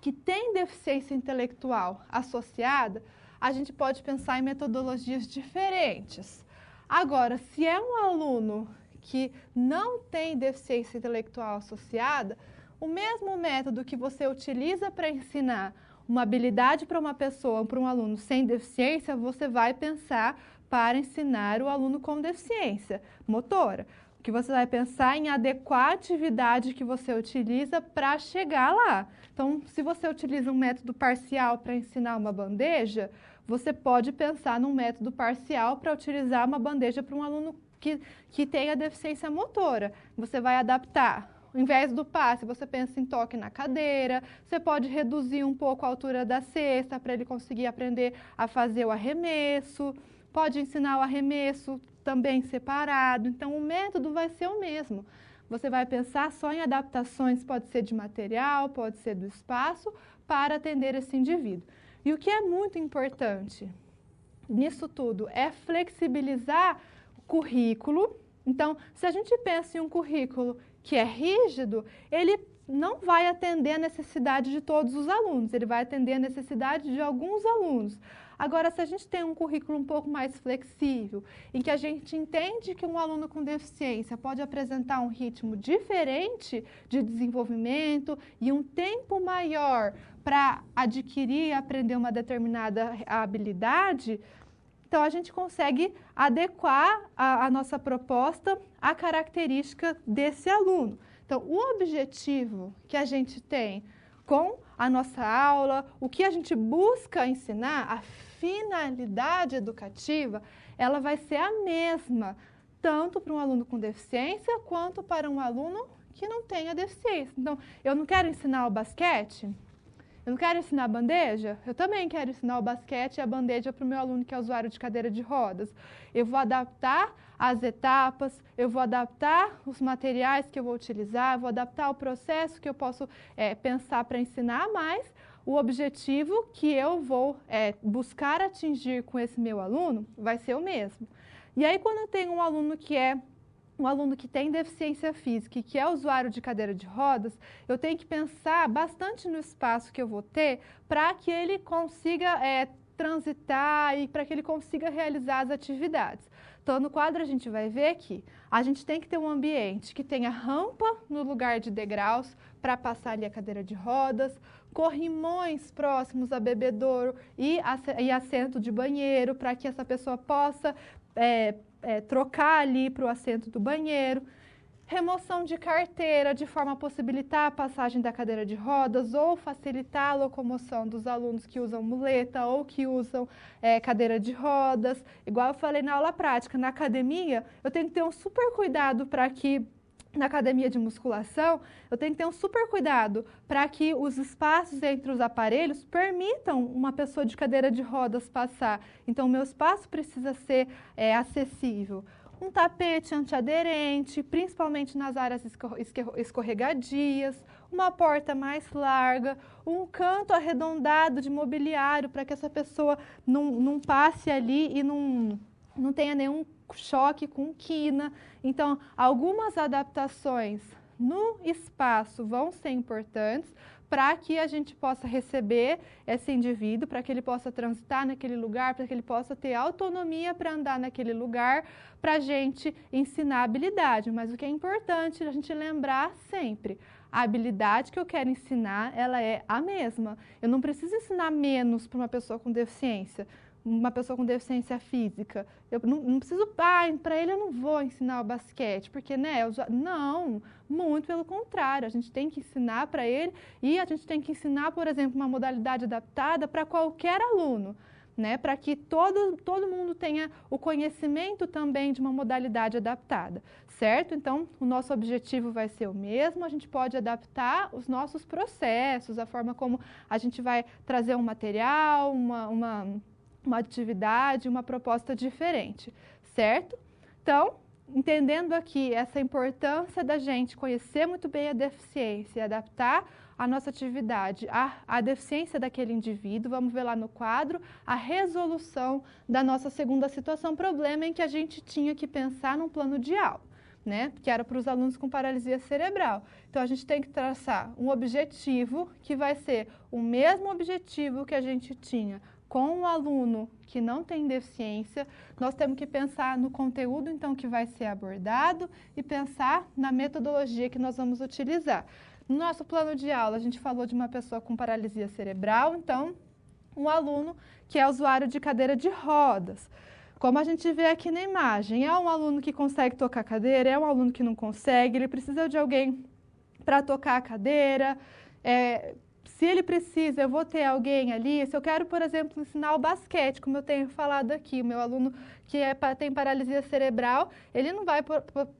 que tem deficiência intelectual associada, a gente pode pensar em metodologias diferentes. Agora, se é um aluno que não tem deficiência intelectual associada, o mesmo método que você utiliza para ensinar uma habilidade para uma pessoa, para um aluno sem deficiência, você vai pensar para ensinar o aluno com deficiência motora. O que você vai pensar em adequar a atividade que você utiliza para chegar lá. Então, se você utiliza um método parcial para ensinar uma bandeja, você pode pensar num método parcial para utilizar uma bandeja para um aluno que tenha deficiência motora. Você vai adaptar. Ao invés do passe, você pensa em toque na cadeira, você pode reduzir um pouco a altura da cesta para ele conseguir aprender a fazer o arremesso, pode ensinar o arremesso também separado. Então, o método vai ser o mesmo, você vai pensar só em adaptações, pode ser de material, pode ser do espaço, para atender esse indivíduo. E o que é muito importante nisso tudo é flexibilizar o currículo. Então, se a gente pensa em um currículo que é rígido, ele não vai atender a necessidade de todos os alunos, ele vai atender a necessidade de alguns alunos. Agora, se a gente tem um currículo um pouco mais flexível, em que a gente entende que um aluno com deficiência pode apresentar um ritmo diferente de desenvolvimento e um tempo maior para adquirir e aprender uma determinada habilidade, então a gente consegue adequar a nossa proposta à característica desse aluno. Então, o objetivo que a gente tem com a nossa aula, o que a gente busca ensinar, a finalidade educativa, ela vai ser a mesma, tanto para um aluno com deficiência, quanto para um aluno que não tenha deficiência. Então, eu não quero ensinar o basquete, eu não quero ensinar a bandeja, eu também quero ensinar o basquete e a bandeja para o meu aluno que é usuário de cadeira de rodas. Eu vou adaptar as etapas, eu vou adaptar os materiais que eu vou utilizar, eu vou adaptar o processo que eu posso pensar para ensinar, mas o objetivo que eu vou buscar atingir com esse meu aluno vai ser o mesmo. E aí, quando eu tenho um aluno que tem deficiência física e que é usuário de cadeira de rodas, eu tenho que pensar bastante no espaço que eu vou ter para que ele consiga transitar e para que ele consiga realizar as atividades. Então, no quadro a gente vai ver que a gente tem que ter um ambiente que tenha rampa no lugar de degraus para passar ali a cadeira de rodas, corrimões próximos a bebedouro e assento de banheiro para que essa pessoa possa trocar ali para o assento do banheiro, remoção de carteira de forma a possibilitar a passagem da cadeira de rodas ou facilitar a locomoção dos alunos que usam muleta ou que usam cadeira de rodas. Igual eu falei na aula prática, na academia eu tenho que ter um super cuidado para que na academia de musculação, eu tenho que ter um super cuidado para que os espaços entre os aparelhos permitam uma pessoa de cadeira de rodas passar. Então, o meu espaço precisa ser acessível. Um tapete antiaderente, principalmente nas áreas escorregadias, uma porta mais larga, um canto arredondado de mobiliário para que essa pessoa não passe ali e não tenha nenhum choque com quina. Então, algumas adaptações no espaço vão ser importantes para que a gente possa receber esse indivíduo, para que ele possa transitar naquele lugar, para que ele possa ter autonomia para andar naquele lugar, para a gente ensinar habilidade. Mas o que é importante a gente lembrar sempre, a habilidade que eu quero ensinar, ela é a mesma. Eu não preciso ensinar menos para uma pessoa com deficiência física. Eu não preciso, para ele eu não vou ensinar o basquete, porque, não, muito pelo contrário, a gente tem que ensinar para ele e a gente tem que ensinar, por exemplo, uma modalidade adaptada para qualquer aluno, para que todo mundo tenha o conhecimento também de uma modalidade adaptada, certo? Então, o nosso objetivo vai ser o mesmo, a gente pode adaptar os nossos processos, a forma como a gente vai trazer um material, uma atividade, uma proposta diferente, certo? Então, entendendo aqui essa importância da gente conhecer muito bem a deficiência e adaptar a nossa atividade à deficiência daquele indivíduo, vamos ver lá no quadro a resolução da nossa segunda situação, problema em que a gente tinha que pensar num plano de aula, que era para os alunos com paralisia cerebral. Então, a gente tem que traçar um objetivo que vai ser o mesmo objetivo que a gente tinha com um aluno que não tem deficiência. Nós temos que pensar no conteúdo, então, que vai ser abordado e pensar na metodologia que nós vamos utilizar. No nosso plano de aula, a gente falou de uma pessoa com paralisia cerebral, então, um aluno que é usuário de cadeira de rodas. Como a gente vê aqui na imagem, é um aluno que consegue tocar a cadeira, é um aluno que não consegue, ele precisa de alguém para tocar a cadeira. Se ele precisa, eu vou ter alguém ali. Se eu quero, por exemplo, ensinar o basquete, como eu tenho falado aqui, o meu aluno que tem paralisia cerebral, ele não vai,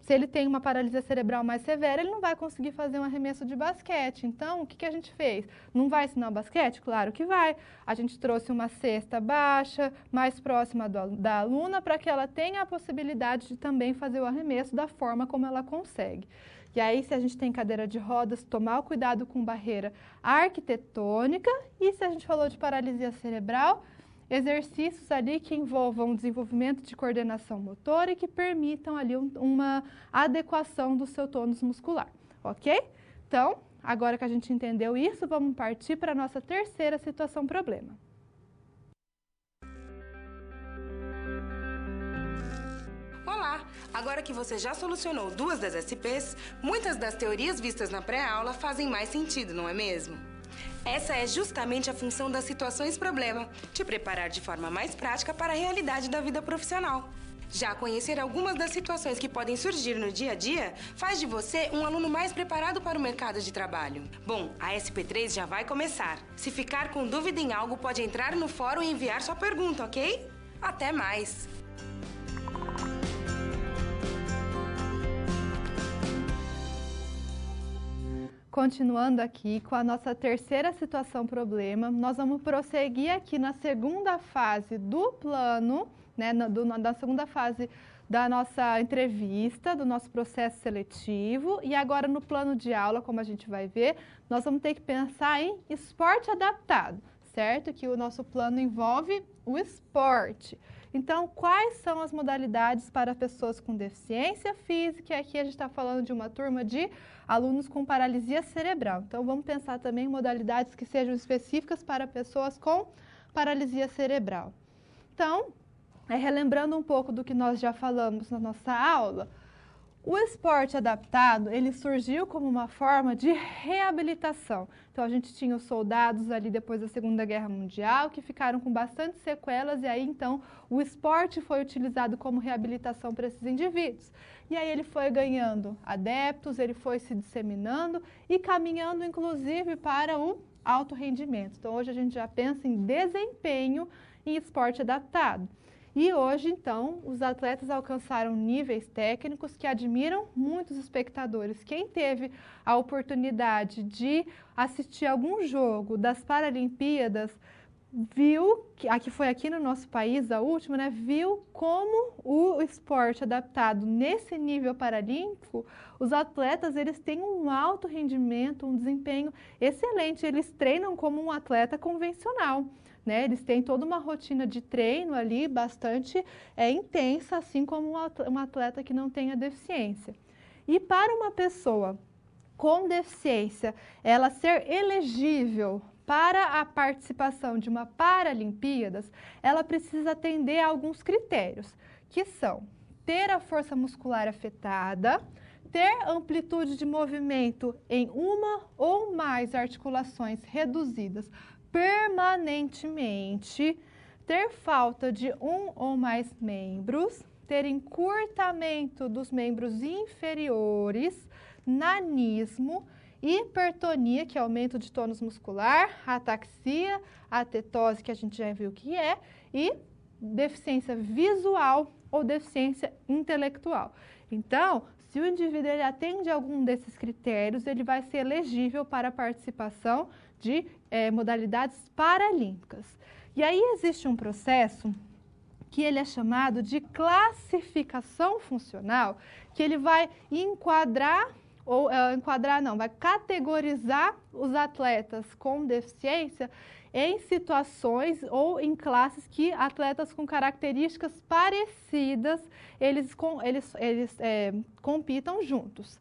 se ele tem uma paralisia cerebral mais severa, ele não vai conseguir fazer um arremesso de basquete. Então, o que a gente fez? Não vai ensinar o basquete? Claro que vai. A gente trouxe uma cesta baixa, mais próxima da aluna, para que ela tenha a possibilidade de também fazer o arremesso da forma como ela consegue. E aí, se a gente tem cadeira de rodas, tomar o cuidado com barreira arquitetônica. E se a gente falou de paralisia cerebral, exercícios ali que envolvam o desenvolvimento de coordenação motora e que permitam ali uma adequação do seu tônus muscular, ok? Então, agora que a gente entendeu isso, vamos partir para a nossa terceira situação-problema. Olá! Agora que você já solucionou 2 das SPs, muitas das teorias vistas na pré-aula fazem mais sentido, não é mesmo? Essa é justamente a função das situações-problema, te preparar de forma mais prática para a realidade da vida profissional. Já conhecer algumas das situações que podem surgir no dia a dia faz de você um aluno mais preparado para o mercado de trabalho. Bom, a SP3 já vai começar. Se ficar com dúvida em algo, pode entrar no fórum e enviar sua pergunta, ok? Até mais! Continuando aqui com a nossa terceira situação-problema, nós vamos prosseguir aqui na segunda fase do plano, né, na segunda fase da nossa entrevista, do nosso processo seletivo. E agora no plano de aula, como a gente vai ver, nós vamos ter que pensar em esporte adaptado, certo? Que o nosso plano envolve o esporte. Então, quais são as modalidades para pessoas com deficiência física? E aqui a gente está falando de uma turma de alunos com paralisia cerebral. Então, vamos pensar também em modalidades que sejam específicas para pessoas com paralisia cerebral. Então, relembrando um pouco do que nós já falamos na nossa aula, o esporte adaptado, ele surgiu como uma forma de reabilitação. Então, a gente tinha os soldados ali depois da Segunda Guerra Mundial, que ficaram com bastante sequelas, e aí, então, o esporte foi utilizado como reabilitação para esses indivíduos. E aí ele foi ganhando adeptos, ele foi se disseminando e caminhando, inclusive, para o alto rendimento. Então, hoje a gente já pensa em desempenho em esporte adaptado. E hoje, então, os atletas alcançaram níveis técnicos que admiram muitos espectadores. Quem teve a oportunidade de assistir algum jogo das Paralimpíadas, viu, que foi aqui no nosso país, a última, né, viu como o esporte adaptado nesse nível paralímpico, os atletas, eles têm um alto rendimento, um desempenho excelente, eles treinam como um atleta convencional. Né, eles têm toda uma rotina de treino ali bastante intensa, assim como um atleta que não tenha deficiência. E para uma pessoa com deficiência, ela ser elegível para a participação de uma Paralimpíadas, ela precisa atender a alguns critérios, que são ter a força muscular afetada, ter amplitude de movimento em uma ou mais articulações reduzidas permanentemente, ter falta de um ou mais membros, ter encurtamento dos membros inferiores, nanismo, hipertonia, que é aumento de tônus muscular, ataxia, atetose, que a gente já viu o que é, e deficiência visual ou deficiência intelectual. Então, se o indivíduo ele atende algum desses critérios, ele vai ser elegível para a participação de modalidades paralímpicas. E aí existe um processo que ele é chamado de classificação funcional, que ele vai vai categorizar os atletas com deficiência em situações ou em classes que atletas com características parecidas, eles compitam juntos.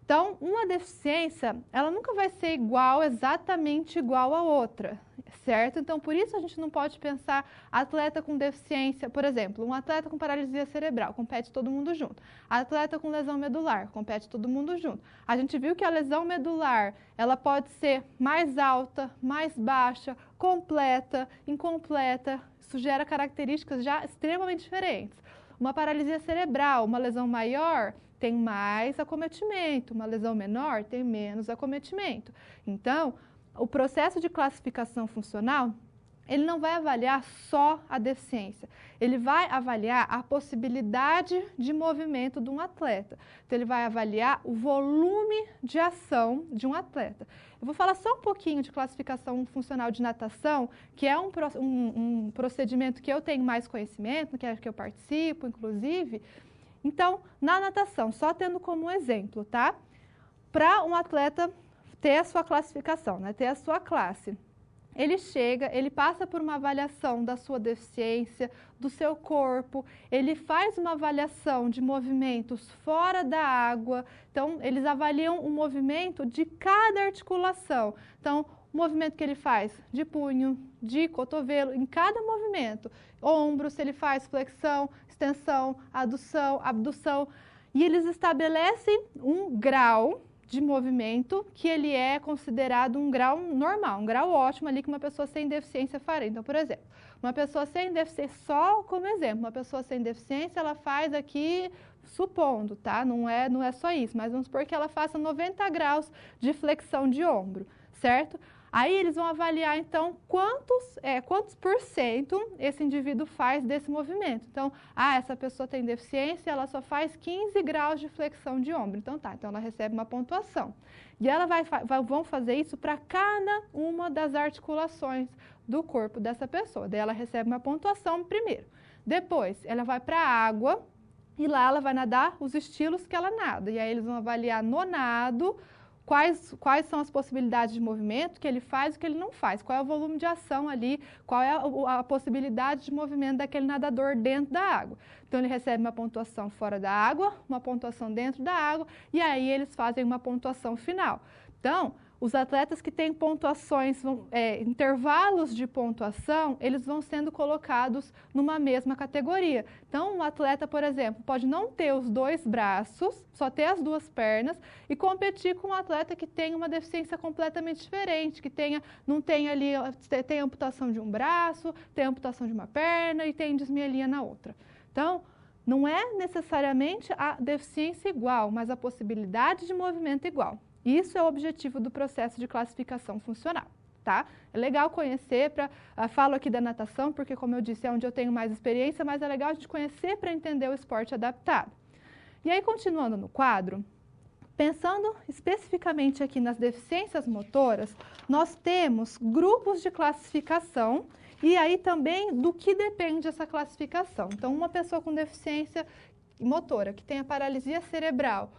Então, uma deficiência, ela nunca vai ser exatamente igual a outra, certo? Então, por isso a gente não pode pensar atleta com deficiência, por exemplo, um atleta com paralisia cerebral, compete todo mundo junto. Atleta com lesão medular, compete todo mundo junto. A gente viu que a lesão medular, ela pode ser mais alta, mais baixa, completa, incompleta, isso gera características já extremamente diferentes. Uma paralisia cerebral, uma lesão maior, tem mais acometimento, uma lesão menor tem menos acometimento. Então, o processo de classificação funcional, ele não vai avaliar só a deficiência, ele vai avaliar a possibilidade de movimento de um atleta. Então, ele vai avaliar o volume de ação de um atleta. Eu vou falar só um pouquinho de classificação funcional de natação, que é um procedimento que eu tenho mais conhecimento, que eu participo, inclusive. Então, na natação, só tendo como exemplo, tá? para um atleta ter a sua classificação, né, ter a sua classe, ele chega, ele passa por uma avaliação da sua deficiência, do seu corpo, ele faz uma avaliação de movimentos fora da água, então eles avaliam o movimento de cada articulação. Então, o movimento que ele faz de punho, de cotovelo, em cada movimento, ombro, se ele faz flexão, extensão, adução, abdução, e eles estabelecem um grau de movimento que ele é considerado um grau normal, um grau ótimo ali que uma pessoa sem deficiência faria. Então, por exemplo, uma pessoa sem deficiência, só como exemplo, uma pessoa sem deficiência, ela faz aqui, supondo, tá? Não é só isso, mas vamos supor que ela faça 90 graus de flexão de ombro, certo? Aí eles vão avaliar, então, quantos por cento esse indivíduo faz desse movimento. Então, essa pessoa tem deficiência, ela só faz 15 graus de flexão de ombro. Então, tá, então ela recebe uma pontuação. E ela vão fazer isso para cada uma das articulações do corpo dessa pessoa. Daí ela recebe uma pontuação primeiro. Depois, ela vai para a água e lá ela vai nadar os estilos que ela nada. E aí eles vão avaliar no nado, quais são as possibilidades de movimento que ele faz e o que ele não faz, qual é o volume de ação ali, qual é a possibilidade de movimento daquele nadador dentro da água. Então, ele recebe uma pontuação fora da água, uma pontuação dentro da água, e aí eles fazem uma pontuação final. Então, os atletas que têm pontuações, intervalos de pontuação, eles vão sendo colocados numa mesma categoria. Então, um atleta, por exemplo, pode não ter os 2 braços, só ter as 2 pernas e competir com um atleta que tem uma deficiência completamente diferente, que tem amputação de um braço, tem amputação de uma perna e tem dismielia na outra. Então, não é necessariamente a deficiência igual, mas a possibilidade de movimento igual. Isso é o objetivo do processo de classificação funcional, tá? É legal conhecer, falo aqui da natação, porque como eu disse, é onde eu tenho mais experiência, mas é legal a gente conhecer para entender o esporte adaptado. E aí, continuando no quadro, pensando especificamente aqui nas deficiências motoras, nós temos grupos de classificação e aí também do que depende essa classificação. Então, uma pessoa com deficiência motora, que tem a paralisia cerebral,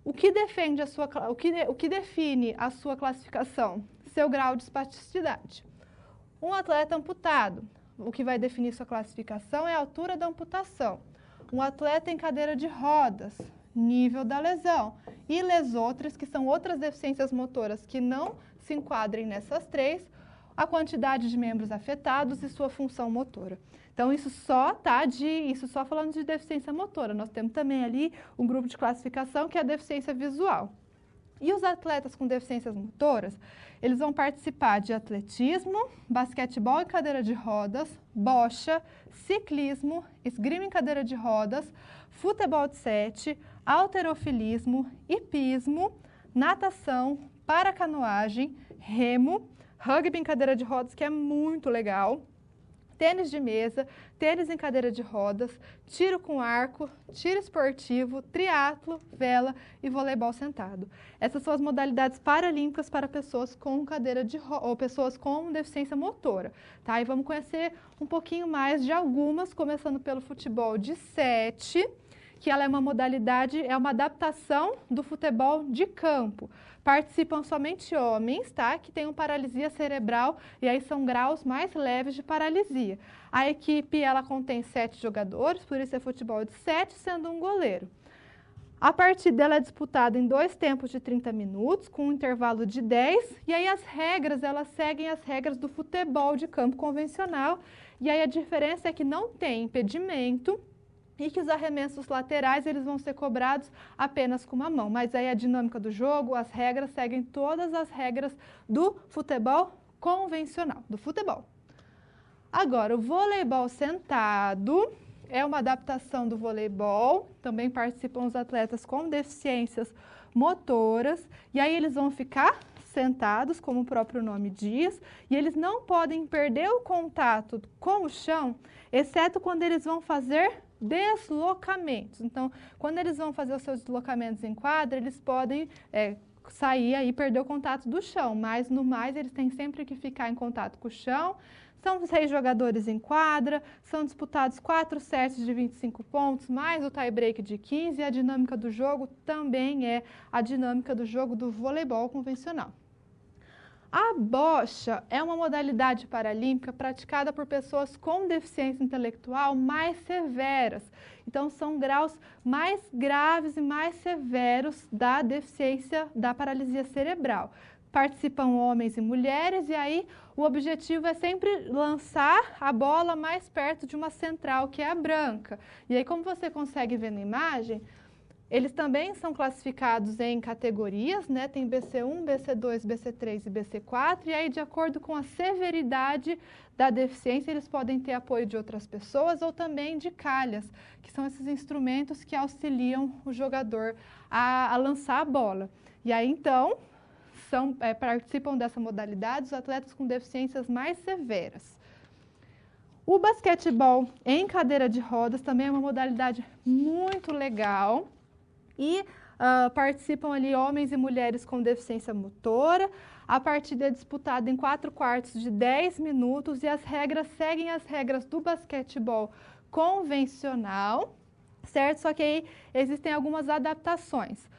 o que define a sua classificação? Seu grau de espasticidade. Um atleta amputado, o que vai definir sua classificação é a altura da amputação. Um atleta em cadeira de rodas, nível da lesão. E lesotras, que são outras deficiências motoras que não se enquadrem nessas 3, a quantidade de membros afetados e sua função motora. Então, isso só falando de deficiência motora. Nós temos também ali um grupo de classificação que é a deficiência visual. E os atletas com deficiências motoras, eles vão participar de atletismo, basquetebol em cadeira de rodas, bocha, ciclismo, esgrima em cadeira de rodas, futebol de 7, halterofilismo, hipismo, natação, paracanoagem, remo, rugby em cadeira de rodas, que é muito legal, tênis de mesa, tênis em cadeira de rodas, tiro com arco, tiro esportivo, triatlo, vela e voleibol sentado. Essas são as modalidades paralímpicas para pessoas com cadeira de ou pessoas com deficiência motora, tá? E vamos conhecer um pouquinho mais de algumas, começando pelo futebol de 7, que ela é uma modalidade, é uma adaptação do futebol de campo. Participam somente homens, tá? Que têm paralisia cerebral e aí são graus mais leves de paralisia. A equipe, ela contém 7 jogadores, por isso é futebol de 7, sendo um goleiro. A partida dela é disputada em 2 tempos de 30 minutos, com um intervalo de 10, e aí as regras, elas seguem as regras do futebol de campo convencional, e aí a diferença é que não tem impedimento, e que os arremessos laterais eles vão ser cobrados apenas com uma mão. Mas aí a dinâmica do jogo, as regras seguem todas as regras do futebol convencional, do futebol. Agora, o voleibol sentado é uma adaptação do voleibol, também participam os atletas com deficiências motoras, e aí eles vão ficar sentados, como o próprio nome diz, e eles não podem perder o contato com o chão, exceto quando eles vão fazer deslocamentos. Então, quando eles vão fazer os seus deslocamentos em quadra, eles podem sair aí, perder o contato do chão, mas no mais eles têm sempre que ficar em contato com o chão. São 6 jogadores em quadra, são disputados 4 sets de 25 pontos, mais o tie-break de 15, e a dinâmica do jogo também é a dinâmica do jogo do voleibol convencional. A bocha é uma modalidade paralímpica praticada por pessoas com deficiência intelectual mais severas. Então, são graus mais graves e mais severos da deficiência da paralisia cerebral. Participam homens e mulheres, e aí o objetivo é sempre lançar a bola mais perto de uma central, que é a branca. E aí, como você consegue ver na imagem, eles também são classificados em categorias, né? Tem BC1, BC2, BC3 e BC4, e aí, de acordo com a severidade da deficiência, eles podem ter apoio de outras pessoas ou também de calhas, que são esses instrumentos que auxiliam o jogador a lançar a bola. E aí, então, participam dessa modalidade os atletas com deficiências mais severas. O basquetebol em cadeira de rodas também é uma modalidade muito legal e participam ali homens e mulheres com deficiência motora. A partida é disputada em 4 quartos de 10 minutos e as regras seguem as regras do basquetebol convencional, certo? Só que aí existem algumas adaptações.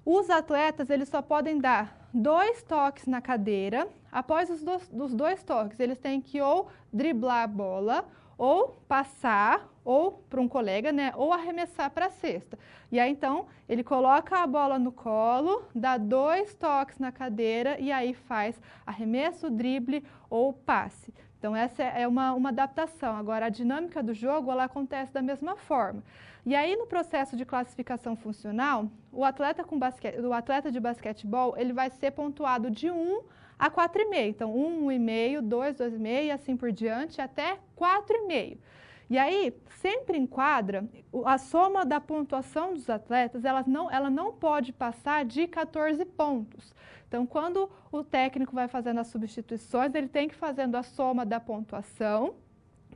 Os atletas, eles só podem dar 2 toques na cadeira. Após os 2 toques, eles têm que ou driblar a bola, ou passar, ou para um colega, né, ou arremessar para a cesta. E aí, então, ele coloca a bola no colo, dá 2 toques na cadeira e aí faz arremesso, drible ou passe. Então, essa é uma adaptação. Agora, a dinâmica do jogo, ela acontece da mesma forma. E aí, no processo de classificação funcional, o atleta de basquetebol, ele vai ser pontuado de 1 a 4,5. Então, 1, 1,5, 2, 2,5 e assim por diante, até 4,5. E aí, sempre em quadra, a soma da pontuação dos atletas, ela não pode passar de 14 pontos. Então, quando o técnico vai fazendo as substituições, ele tem que ir fazendo a soma da pontuação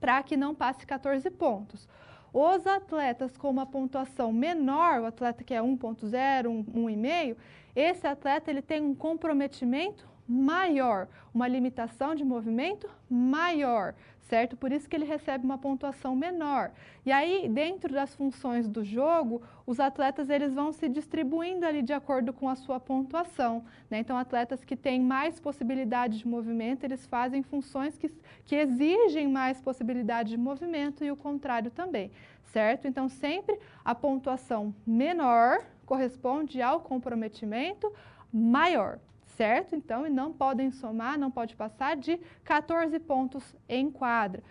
para que não passe 14 pontos. Os atletas com uma pontuação menor, o atleta que é 1,0, 1,5, esse atleta ele tem um comprometimento maior, uma limitação de movimento maior, certo? Por isso que ele recebe uma pontuação menor. E aí, dentro das funções do jogo, os atletas eles vão se distribuindo ali de acordo com a sua pontuação, né? Então, atletas que têm mais possibilidade de movimento, eles fazem funções que exigem mais possibilidade de movimento e o contrário também, certo? Então, sempre a pontuação menor corresponde ao comprometimento maior. Certo? Então, e não podem somar, não pode passar de 14 pontos em quadra.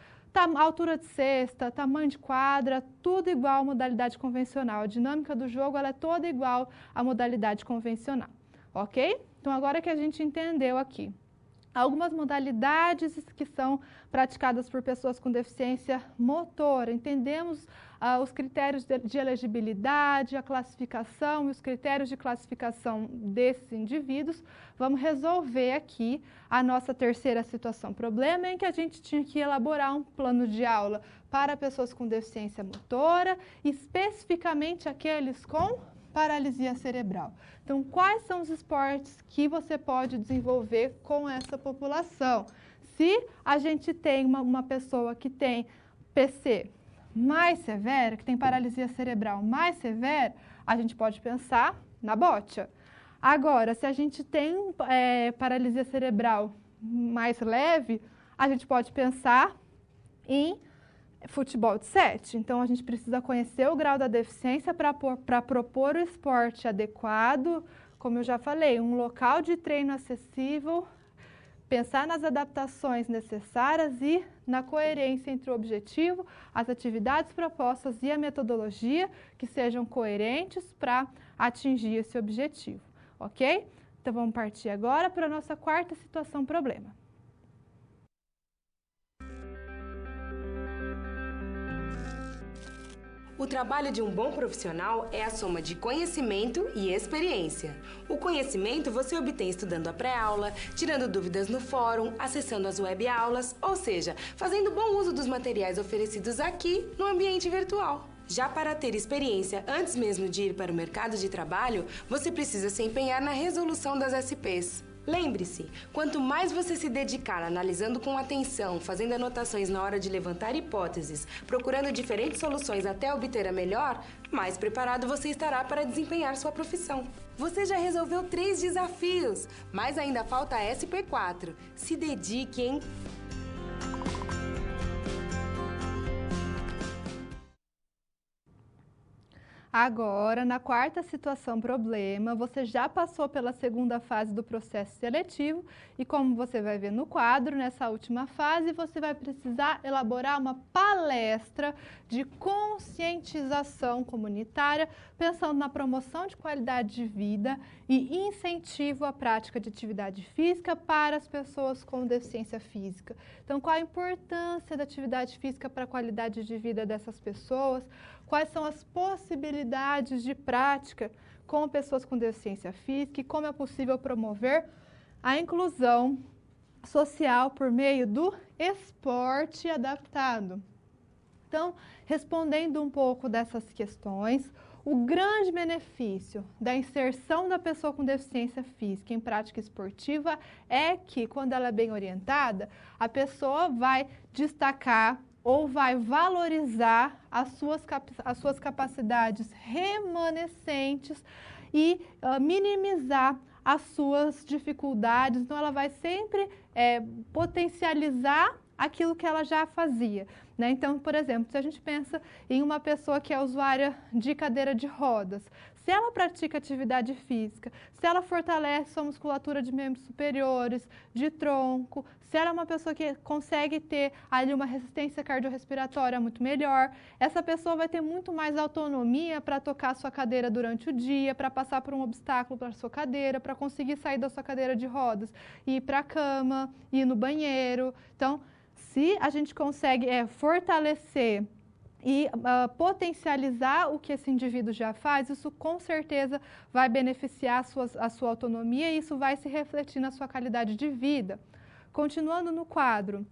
Altura de cesta, tamanho de quadra, tudo igual à modalidade convencional. A dinâmica do jogo ela é toda igual à modalidade convencional. Ok? Então, agora que a gente entendeu aqui algumas modalidades que são praticadas por pessoas com deficiência motora, entendemos os critérios de elegibilidade, a classificação e os critérios de classificação desses indivíduos, vamos resolver aqui a nossa terceira situação. Problema em que a gente tinha que elaborar um plano de aula para pessoas com deficiência motora, especificamente aqueles com paralisia cerebral. Então, quais são os esportes que você pode desenvolver com essa população? Se a gente tem uma pessoa que tem PC mais severa, que tem paralisia cerebral mais severa, a gente pode pensar na bocha. Agora, se a gente tem paralisia cerebral mais leve, a gente pode pensar em futebol de 7. Então, a gente precisa conhecer o grau da deficiência para propor o esporte adequado, como eu já falei, um local de treino acessível, pensar nas adaptações necessárias e na coerência entre o objetivo, as atividades propostas e a metodologia que sejam coerentes para atingir esse objetivo, ok? Então, vamos partir agora para a nossa quarta situação problema. O trabalho de um bom profissional é a soma de conhecimento e experiência. O conhecimento você obtém estudando a pré-aula, tirando dúvidas no fórum, acessando as web-aulas, ou seja, fazendo bom uso dos materiais oferecidos aqui no ambiente virtual. Já para ter experiência antes mesmo de ir para o mercado de trabalho, você precisa se empenhar na resolução das SPs. Lembre-se, quanto mais você se dedicar analisando com atenção, fazendo anotações na hora de levantar hipóteses, procurando diferentes soluções até obter a melhor, mais preparado você estará para desempenhar sua profissão. Você já resolveu 3 desafios, mas ainda falta a SP4. Se dedique, hein? Agora, na quarta situação problema, você já passou pela segunda fase do processo seletivo e, como você vai ver no quadro, nessa última fase, você vai precisar elaborar uma palestra de conscientização comunitária, pensando na promoção de qualidade de vida e incentivo à prática de atividade física para as pessoas com deficiência física. Então, qual a importância da atividade física para a qualidade de vida dessas pessoas? Quais são as possibilidades de prática com pessoas com deficiência física e como é possível promover a inclusão social por meio do esporte adaptado. Então, respondendo um pouco dessas questões, o grande benefício da inserção da pessoa com deficiência física em prática esportiva é que, quando ela é bem orientada, a pessoa vai destacar ou vai valorizar as suas capacidades remanescentes e minimizar as suas dificuldades. Então, ela vai sempre potencializar aquilo que ela já fazia, né? Então, por exemplo, se a gente pensa em uma pessoa que é usuária de cadeira de rodas, se ela pratica atividade física, se ela fortalece sua musculatura de membros superiores, de tronco, se ela é uma pessoa que consegue ter ali uma resistência cardiorrespiratória muito melhor, essa pessoa vai ter muito mais autonomia para tocar a sua cadeira durante o dia, para passar por um obstáculo para a sua cadeira, para conseguir sair da sua cadeira de rodas e ir para a cama, ir no banheiro. Então, se a gente consegue fortalecer e potencializar o que esse indivíduo já faz, isso com certeza vai beneficiar a sua autonomia e isso vai se refletir na sua qualidade de vida. Continuando no quadro,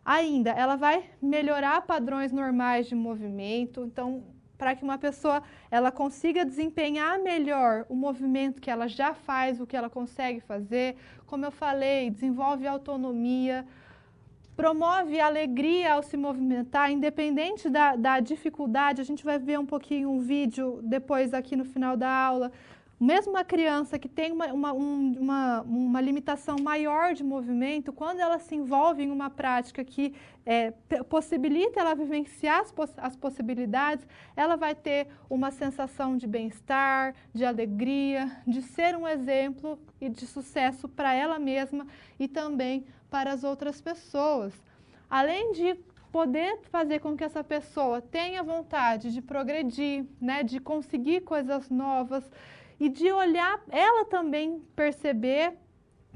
ainda ela vai melhorar padrões normais de movimento, então para que uma pessoa ela consiga desempenhar melhor o movimento que ela já faz, o que ela consegue fazer, como eu falei, desenvolve autonomia, promove alegria ao se movimentar, independente da dificuldade. A gente vai ver um pouquinho um vídeo depois aqui no final da aula. Mesmo uma criança que tem uma limitação maior de movimento, quando ela se envolve em uma prática que possibilita ela vivenciar as possibilidades, ela vai ter uma sensação de bem-estar, de alegria, de ser um exemplo e de sucesso para ela mesma e também para as outras pessoas. Além de poder fazer com que essa pessoa tenha vontade de progredir, né, de conseguir coisas novas e de olhar, ela também perceber,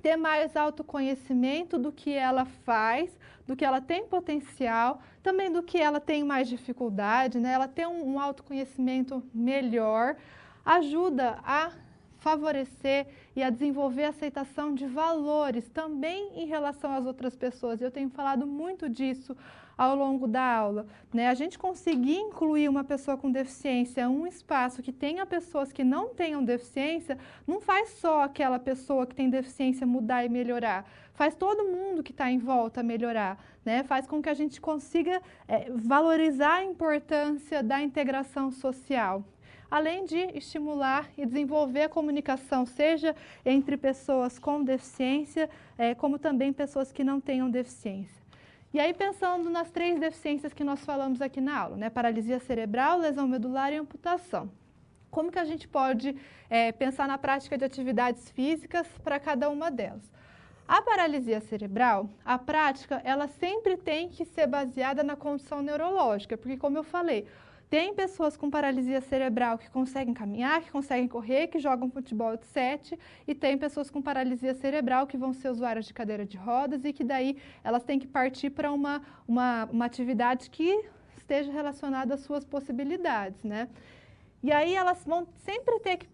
ter mais autoconhecimento do que ela faz, do que ela tem potencial, também do que ela tem mais dificuldade, né? Ela ter um autoconhecimento melhor, ajuda a favorecer e a desenvolver a aceitação de valores também em relação às outras pessoas. Eu tenho falado muito disso ao longo da aula, né? A gente conseguir incluir uma pessoa com deficiência em um espaço que tenha pessoas que não tenham deficiência, não faz só aquela pessoa que tem deficiência mudar e melhorar, faz todo mundo que está em volta melhorar, né? Faz com que a gente consiga valorizar a importância da integração social, além de estimular e desenvolver a comunicação, seja entre pessoas com deficiência, como também pessoas que não tenham deficiência. E aí, pensando nas 3 deficiências que nós falamos aqui na aula, né? Paralisia cerebral, lesão medular e amputação. Como que a gente pode pensar na prática de atividades físicas para cada uma delas? A paralisia cerebral, a prática, ela sempre tem que ser baseada na condição neurológica, porque, como eu falei, tem pessoas com paralisia cerebral que conseguem caminhar, que conseguem correr, que jogam futebol de 7, e tem pessoas com paralisia cerebral que vão ser usuárias de cadeira de rodas e que daí elas têm que partir para uma atividade que esteja relacionada às suas possibilidades, né? E aí elas vão sempre ter que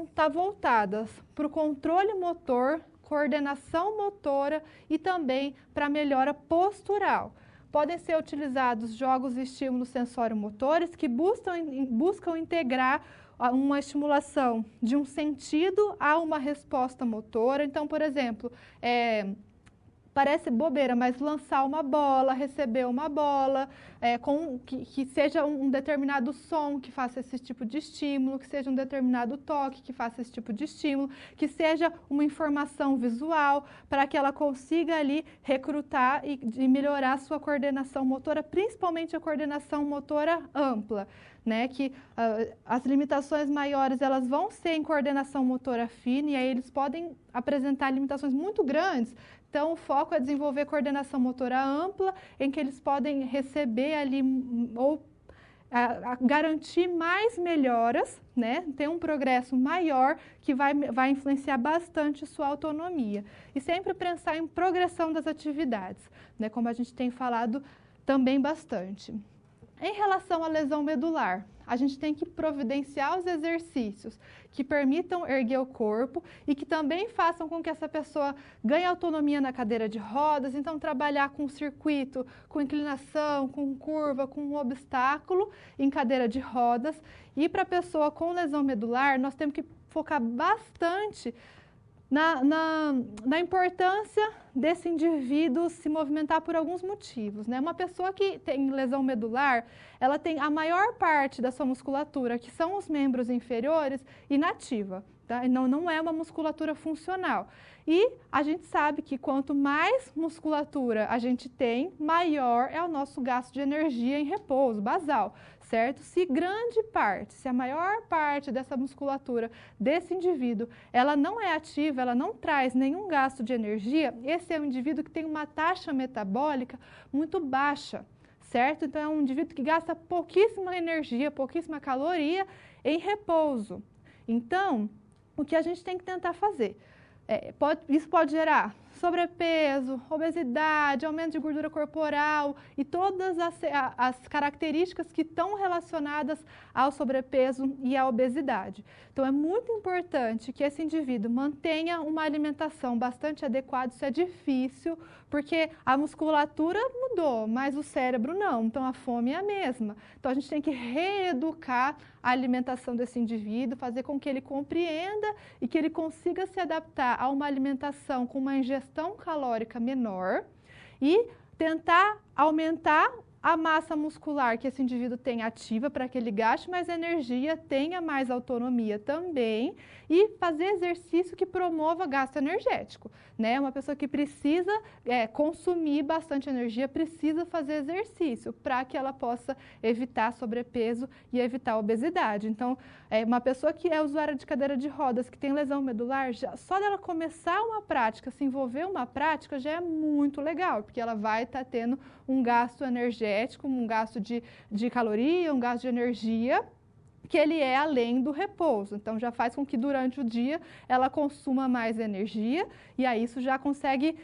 estar voltadas para o controle motor, coordenação motora e também para a melhora postural. podem ser utilizados jogos e estímulos sensório-motores que buscam integrar uma estimulação de um sentido a uma resposta motora. Então, por exemplo, parece bobeira, mas lançar uma bola, receber uma bola, que seja um determinado som que faça esse tipo de estímulo, que seja um determinado toque que faça esse tipo de estímulo, que seja uma informação visual para que ela consiga ali recrutar e melhorar a sua coordenação motora, principalmente a coordenação motora ampla, né? Que as limitações maiores elas vão ser em coordenação motora fina e aí eles podem apresentar limitações muito grandes. Então, o foco é desenvolver coordenação motora ampla, em que eles podem receber ali ou garantir mais melhoras, né? Ter um progresso maior que vai influenciar bastante sua autonomia. E sempre pensar em progressão das atividades, né? Como a gente tem falado também bastante. Em relação à lesão medular, a gente tem que providenciar os exercícios que permitam erguer o corpo e que também façam com que essa pessoa ganhe autonomia na cadeira de rodas. Então, trabalhar com circuito, com inclinação, com curva, com um obstáculo em cadeira de rodas. E para a pessoa com lesão medular, nós temos que focar bastante na importância desse indivíduo se movimentar por alguns motivos, né? Uma pessoa que tem lesão medular, ela tem a maior parte da sua musculatura, que são os membros inferiores, inativa, tá? Não é uma musculatura funcional. E a gente sabe que quanto mais musculatura a gente tem, maior é o nosso gasto de energia em repouso basal, certo? Se a maior parte dessa musculatura desse indivíduo, ela não é ativa, ela não traz nenhum gasto de energia, esse é um indivíduo que tem uma taxa metabólica muito baixa, certo? Então, é um indivíduo que gasta pouquíssima energia, pouquíssima caloria em repouso. Então, o que a gente tem que tentar fazer? Isso pode gerar sobrepeso, obesidade, aumento de gordura corporal e todas as características que estão relacionadas ao sobrepeso e à obesidade. Então, é muito importante que esse indivíduo mantenha uma alimentação bastante adequada. Isso é difícil, porque a musculatura mudou, mas o cérebro não. Então, a fome é a mesma. Então, a gente tem que reeducar a alimentação desse indivíduo, fazer com que ele compreenda e que ele consiga se adaptar a uma alimentação com uma ingestão calórica menor e tentar aumentar a massa muscular que esse indivíduo tem ativa para que ele gaste mais energia, tenha mais autonomia também e fazer exercício que promova gasto energético, né? Uma pessoa que precisa consumir bastante energia, precisa fazer exercício para que ela possa evitar sobrepeso e evitar obesidade. Então, uma pessoa que é usuária de cadeira de rodas, que tem lesão medular, só dela começar uma prática, se envolver uma prática, já é muito legal, porque ela vai estar tendo um gasto energético, um gasto de caloria, um gasto de energia, que ele é além do repouso. Então, já faz com que durante o dia ela consuma mais energia e aí isso já consegue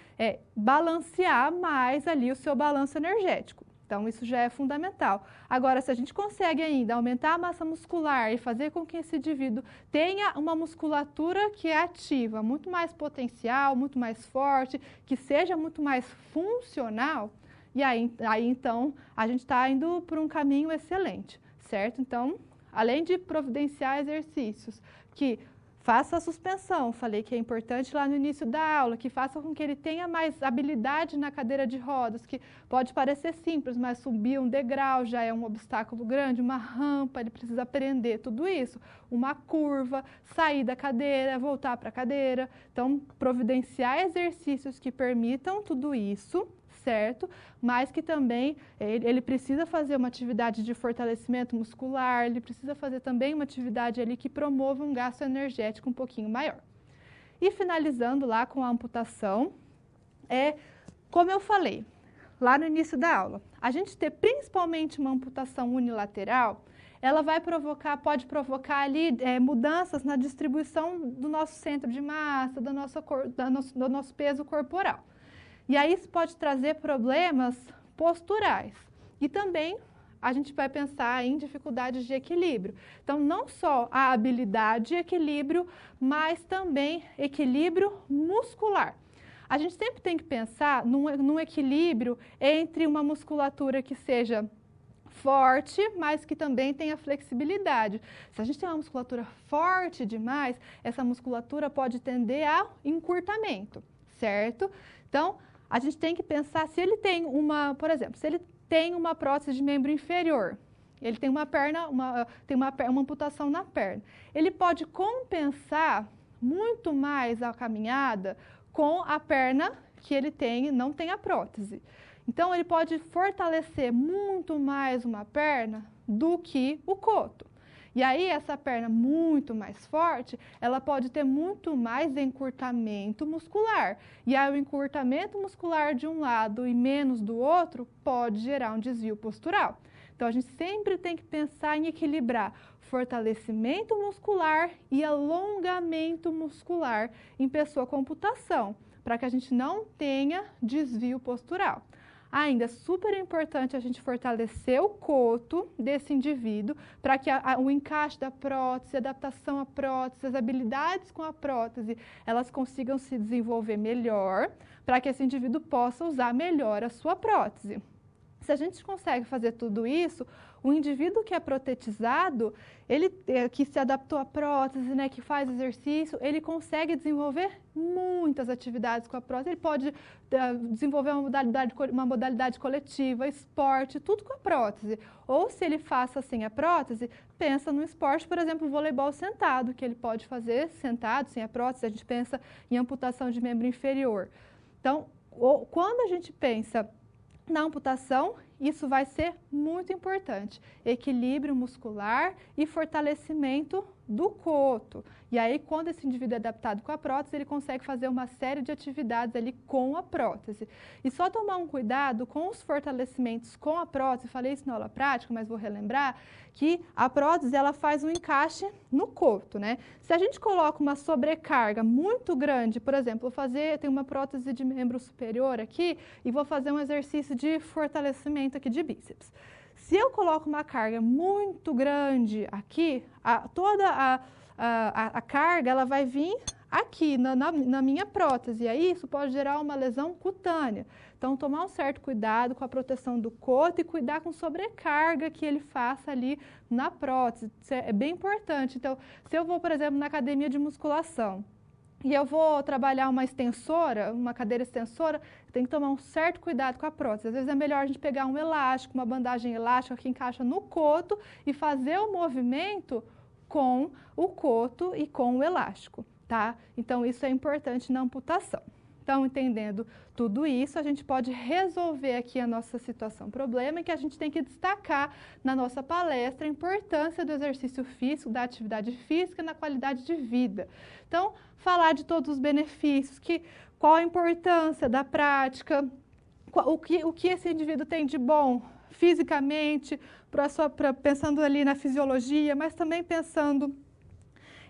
balancear mais ali o seu balanço energético. Então, isso já é fundamental. Agora, se a gente consegue ainda aumentar a massa muscular e fazer com que esse indivíduo tenha uma musculatura que é ativa, muito mais potencial, muito mais forte, que seja muito mais funcional, e aí então, a gente está indo por um caminho excelente, certo? Então, além de providenciar exercícios que faça a suspensão, falei que é importante lá no início da aula, que faça com que ele tenha mais habilidade na cadeira de rodas, que pode parecer simples, mas subir um degrau já é um obstáculo grande, uma rampa, ele precisa aprender tudo isso, uma curva, sair da cadeira, voltar para a cadeira. Então, providenciar exercícios que permitam tudo isso, certo? Mas que também ele precisa fazer uma atividade de fortalecimento muscular, ele precisa fazer também uma atividade ali que promova um gasto energético um pouquinho maior. E finalizando lá com a amputação, como eu falei lá no início da aula, a gente ter principalmente uma amputação unilateral, ela pode provocar ali mudanças na distribuição do nosso centro de massa, do nosso peso corporal. E aí isso pode trazer problemas posturais. E também a gente vai pensar em dificuldades de equilíbrio. Então, não só a habilidade de equilíbrio, mas também equilíbrio muscular. a gente sempre tem que pensar num equilíbrio entre uma musculatura que seja forte, mas que também tenha flexibilidade. Se a gente tem uma musculatura forte demais, essa musculatura pode tender ao encurtamento, certo? Então, a gente tem que pensar se ele tem por exemplo, se ele tem uma prótese de membro inferior, ele tem uma amputação na perna, ele pode compensar muito mais a caminhada com a perna que ele não tem a prótese. Então, ele pode fortalecer muito mais uma perna do que o coto. E aí, essa perna muito mais forte, ela pode ter muito mais encurtamento muscular. E aí, o encurtamento muscular de um lado e menos do outro pode gerar um desvio postural. Então, a gente sempre tem que pensar em equilibrar fortalecimento muscular e alongamento muscular em pessoa com amputação, para que a gente não tenha desvio postural. Ainda é super importante a gente fortalecer o coto desse indivíduo para que o encaixe da prótese, a adaptação à prótese, as habilidades com a prótese, elas consigam se desenvolver melhor para que esse indivíduo possa usar melhor a sua prótese. Se a gente consegue fazer tudo isso, o indivíduo que é protetizado, ele que se adaptou à prótese, né, que faz exercício, ele consegue desenvolver muitas atividades com a prótese. Ele pode desenvolver uma modalidade coletiva, esporte, tudo com a prótese. Ou se ele faça sem a prótese, pensa no esporte, por exemplo, voleibol sentado, que ele pode fazer sentado, sem a prótese. A gente pensa em amputação de membro inferior. Então, quando a gente pensa na amputação, isso vai ser muito importante. Equilíbrio muscular e fortalecimento do coto. E aí, quando esse indivíduo é adaptado com a prótese, ele consegue fazer uma série de atividades ali com a prótese. E só tomar um cuidado com os fortalecimentos com a prótese, falei isso na aula prática, mas vou relembrar, que a prótese, ela faz um encaixe no coto, né? Se a gente coloca uma sobrecarga muito grande, por exemplo, eu tenho uma prótese de membro superior aqui e vou fazer um exercício de fortalecimento aqui de bíceps. Se eu coloco uma carga muito grande aqui, toda a carga ela vai vir aqui na minha prótese, e aí isso pode gerar uma lesão cutânea. Então, tomar um certo cuidado com a proteção do coto e cuidar com sobrecarga que ele faça ali na prótese. Isso é bem importante. Então, se eu vou, por exemplo, na academia de musculação, e eu vou trabalhar uma extensora, uma cadeira extensora, tem que tomar um certo cuidado com a prótese. Às vezes é melhor a gente pegar um elástico, uma bandagem elástica que encaixa no coto e fazer o movimento com o coto e com o elástico, tá? Então, isso é importante na amputação. Então, entendendo tudo isso, a gente pode resolver aqui a nossa situação problema, e que a gente tem que destacar na nossa palestra a importância do exercício físico, da atividade física na qualidade de vida. Então, falar de todos os benefícios, qual a importância da prática, o que esse indivíduo tem de bom fisicamente, pensando ali na fisiologia, mas também pensando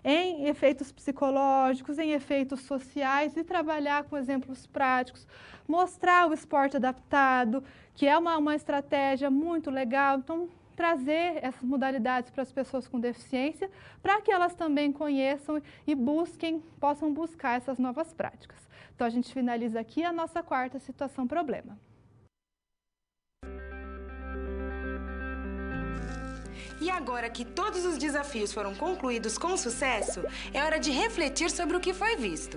em efeitos psicológicos, em efeitos sociais, e trabalhar com exemplos práticos, mostrar o esporte adaptado, que é uma estratégia muito legal. Então, trazer essas modalidades para as pessoas com deficiência, para que elas também conheçam e possam buscar essas novas práticas. Então, a gente finaliza aqui a nossa quarta situação problema. E agora que todos os desafios foram concluídos com sucesso, é hora de refletir sobre o que foi visto.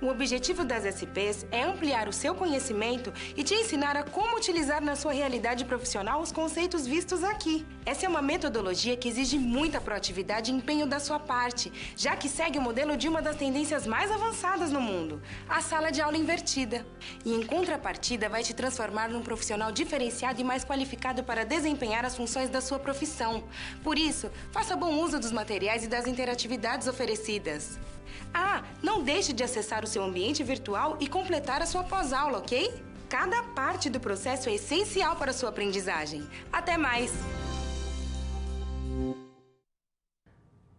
O objetivo das SPs é ampliar o seu conhecimento e te ensinar a como utilizar na sua realidade profissional os conceitos vistos aqui. Essa é uma metodologia que exige muita proatividade e empenho da sua parte, já que segue o modelo de uma das tendências mais avançadas no mundo, a sala de aula invertida. E, em contrapartida, vai te transformar num profissional diferenciado e mais qualificado para desempenhar as funções da sua profissão. Por isso, faça bom uso dos materiais e das interatividades oferecidas. Não deixe de acessar o seu ambiente virtual e completar a sua pós-aula, ok? Cada parte do processo é essencial para a sua aprendizagem. Até mais!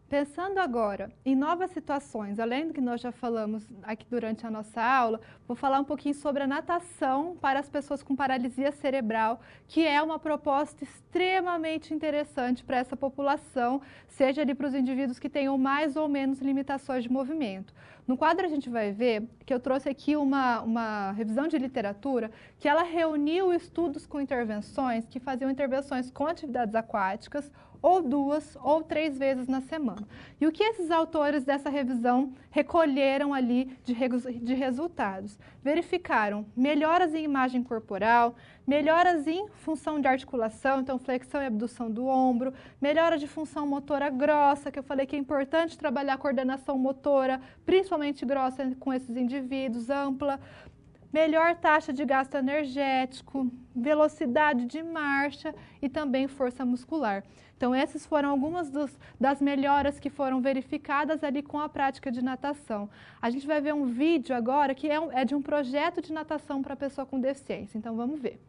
Pensando agora em novas situações, além do que nós já falamos aqui durante a nossa aula, vou falar um pouquinho sobre a natação para as pessoas com paralisia cerebral, que é uma proposta extremamente interessante para essa população, seja ali para os indivíduos que tenham mais ou menos limitações de movimento. No quadro a gente vai ver que eu trouxe aqui uma revisão de literatura que ela reuniu estudos com intervenções que faziam intervenções com atividades aquáticas ou 2 ou 3 vezes na semana. E o que esses autores dessa revisão recolheram ali de resultados? Verificaram melhoras em imagem corporal, melhoras em função de articulação, então flexão e abdução do ombro, melhora de função motora grossa, que eu falei que é importante trabalhar a coordenação motora, principalmente grossa com esses indivíduos, ampla, melhor taxa de gasto energético, velocidade de marcha e também força muscular. Então, essas foram algumas das melhoras que foram verificadas ali com a prática de natação. A gente vai ver um vídeo agora que é de um projeto de natação para pessoa com deficiência. Então, vamos ver.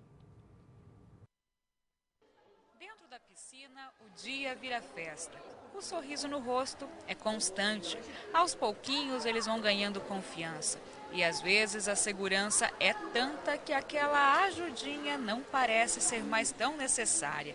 Dentro da piscina, o dia vira festa. O sorriso no rosto é constante. Aos pouquinhos, eles vão ganhando confiança. E às vezes a segurança é tanta que aquela ajudinha não parece ser mais tão necessária.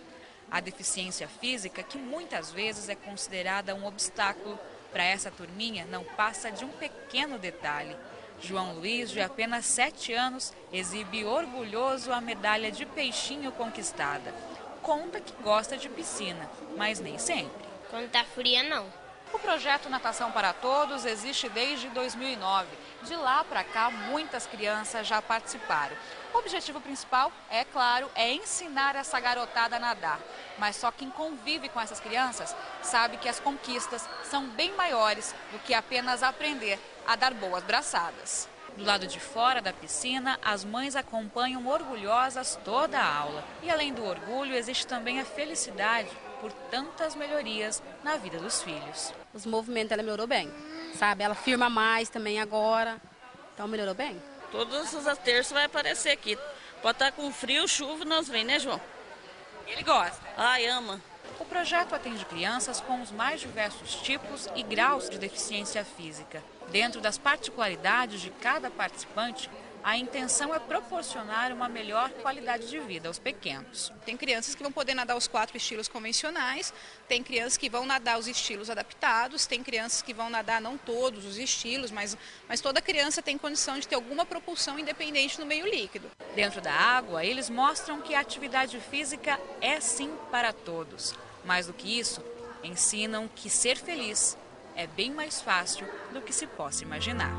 A deficiência física, que muitas vezes é considerada um obstáculo para essa turminha, não passa de um pequeno detalhe. João Luiz, de apenas 7 anos, exibe orgulhoso a medalha de peixinho conquistada. Conta que gosta de piscina, mas nem sempre. Quando tá fria, não. O projeto Natação para Todos existe desde 2009. De lá para cá, muitas crianças já participaram. O objetivo principal, é claro, é ensinar essa garotada a nadar. Mas só quem convive com essas crianças sabe que as conquistas são bem maiores do que apenas aprender a dar boas braçadas. Do lado de fora da piscina, as mães acompanham orgulhosas toda a aula. E além do orgulho, existe também a felicidade por tantas melhorias na vida dos filhos. Os movimentos ela melhorou bem, sabe? Ela firma mais também agora, então melhorou bem. Todas as terças vai aparecer aqui. Pode estar com frio, chuva, nós vem, né, João? Ele gosta. Ai, ama. O projeto atende crianças com os mais diversos tipos e graus de deficiência física. Dentro das particularidades de cada participante, a intenção é proporcionar uma melhor qualidade de vida aos pequenos. Tem crianças que vão poder nadar os 4 estilos convencionais, tem crianças que vão nadar os estilos adaptados, tem crianças que vão nadar não todos os estilos, mas toda criança tem condição de ter alguma propulsão independente no meio líquido. Dentro da água, eles mostram que a atividade física é sim para todos. Mais do que isso, ensinam que ser feliz é bem mais fácil do que se possa imaginar.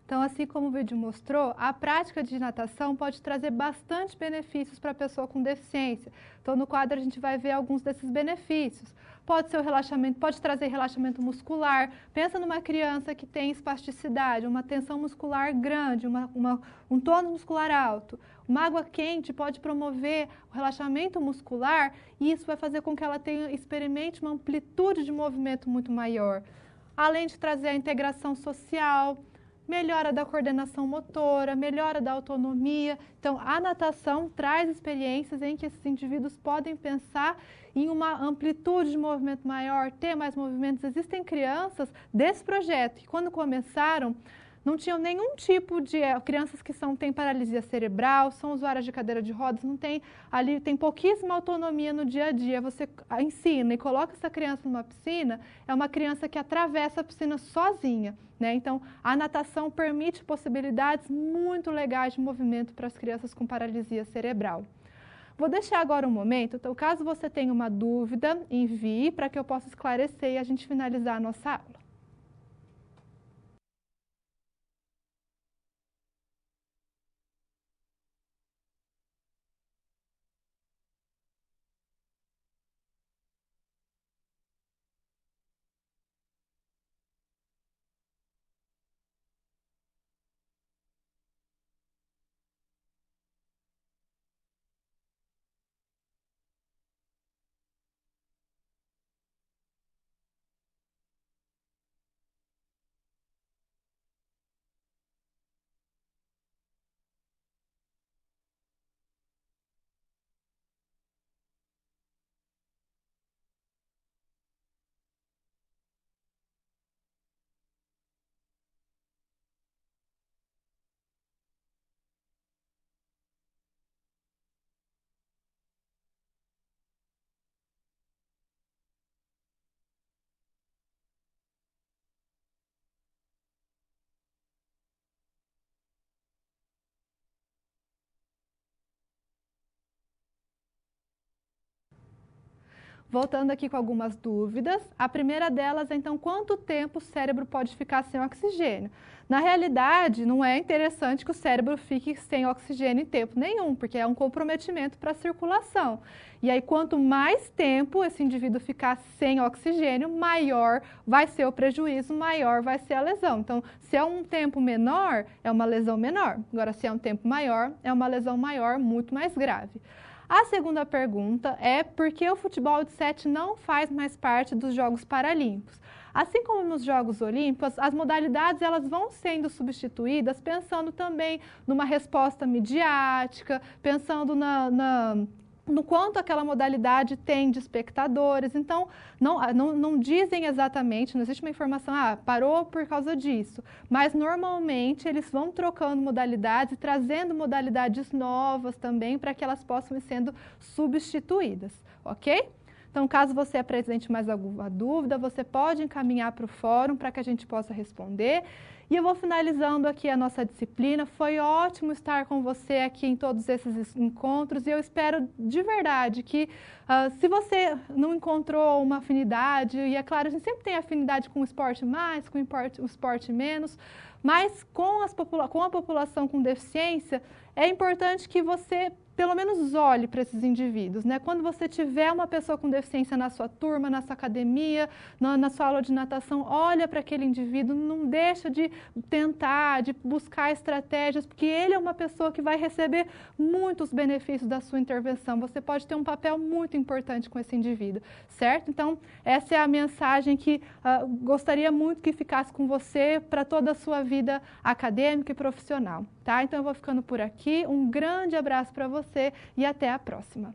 Então, assim como o vídeo mostrou, a prática de natação pode trazer bastante benefícios para a pessoa com deficiência. Então, no quadro a gente vai ver alguns desses benefícios. Pode ser o relaxamento, pode trazer relaxamento muscular. Pensa numa criança que tem espasticidade, uma tensão muscular grande, um tônus muscular alto. Uma água quente pode promover o relaxamento muscular e isso vai fazer com que ela experimente uma amplitude de movimento muito maior. Além de trazer a integração social, melhora da coordenação motora, melhora da autonomia. Então, a natação traz experiências em que esses indivíduos podem pensar em uma amplitude de movimento maior, ter mais movimentos. Existem crianças desse projeto que, quando começaram, não tinham nenhum tipo de... crianças que têm paralisia cerebral, são usuárias de cadeira de rodas, não tem ali, tem pouquíssima autonomia no dia a dia. Você ensina e coloca essa criança numa piscina, é uma criança que atravessa a piscina sozinha, né? Então, a natação permite possibilidades muito legais de movimento para as crianças com paralisia cerebral. Vou deixar agora um momento, então, caso você tenha uma dúvida, envie para que eu possa esclarecer e a gente finalizar a nossa aula. voltando aqui com algumas dúvidas. A primeira delas é, então, quanto tempo o cérebro pode ficar sem oxigênio? Na realidade, não é interessante que o cérebro fique sem oxigênio em tempo nenhum, porque é um comprometimento para a circulação. E aí, quanto mais tempo esse indivíduo ficar sem oxigênio, maior vai ser o prejuízo, maior vai ser a lesão. Então, se é um tempo menor, é uma lesão menor. Agora, se é um tempo maior, é uma lesão maior, muito mais grave. A segunda pergunta é por que o futebol de 7 não faz mais parte dos Jogos Paralímpicos? Assim como nos Jogos Olímpicos, as modalidades elas vão sendo substituídas pensando também numa resposta midiática, pensando no quanto aquela modalidade tem de espectadores. Então, não dizem exatamente, não existe uma informação, parou por causa disso. Mas, normalmente, eles vão trocando modalidades e trazendo modalidades novas também para que elas possam ir sendo substituídas, ok? Então, caso você apresente mais alguma dúvida, você pode encaminhar para o fórum para que a gente possa responder. E eu vou finalizando aqui a nossa disciplina. Foi ótimo estar com você aqui em todos esses encontros e eu espero de verdade que, se você não encontrou uma afinidade, e é claro, a gente sempre tem afinidade com o esporte mais, com o esporte menos, mas com a população com deficiência, é importante que você pelo menos olhe para esses indivíduos, né? Quando você tiver uma pessoa com deficiência na sua turma, na sua academia, na sua aula de natação, olha para aquele indivíduo, não deixa de tentar, de buscar estratégias, porque ele é uma pessoa que vai receber muitos benefícios da sua intervenção. Você pode ter um papel muito importante com esse indivíduo, certo? Então, essa é a mensagem que gostaria muito que ficasse com você para toda a sua vida acadêmica e profissional, tá? Então, eu vou ficando por aqui. Um grande abraço para você e até a próxima.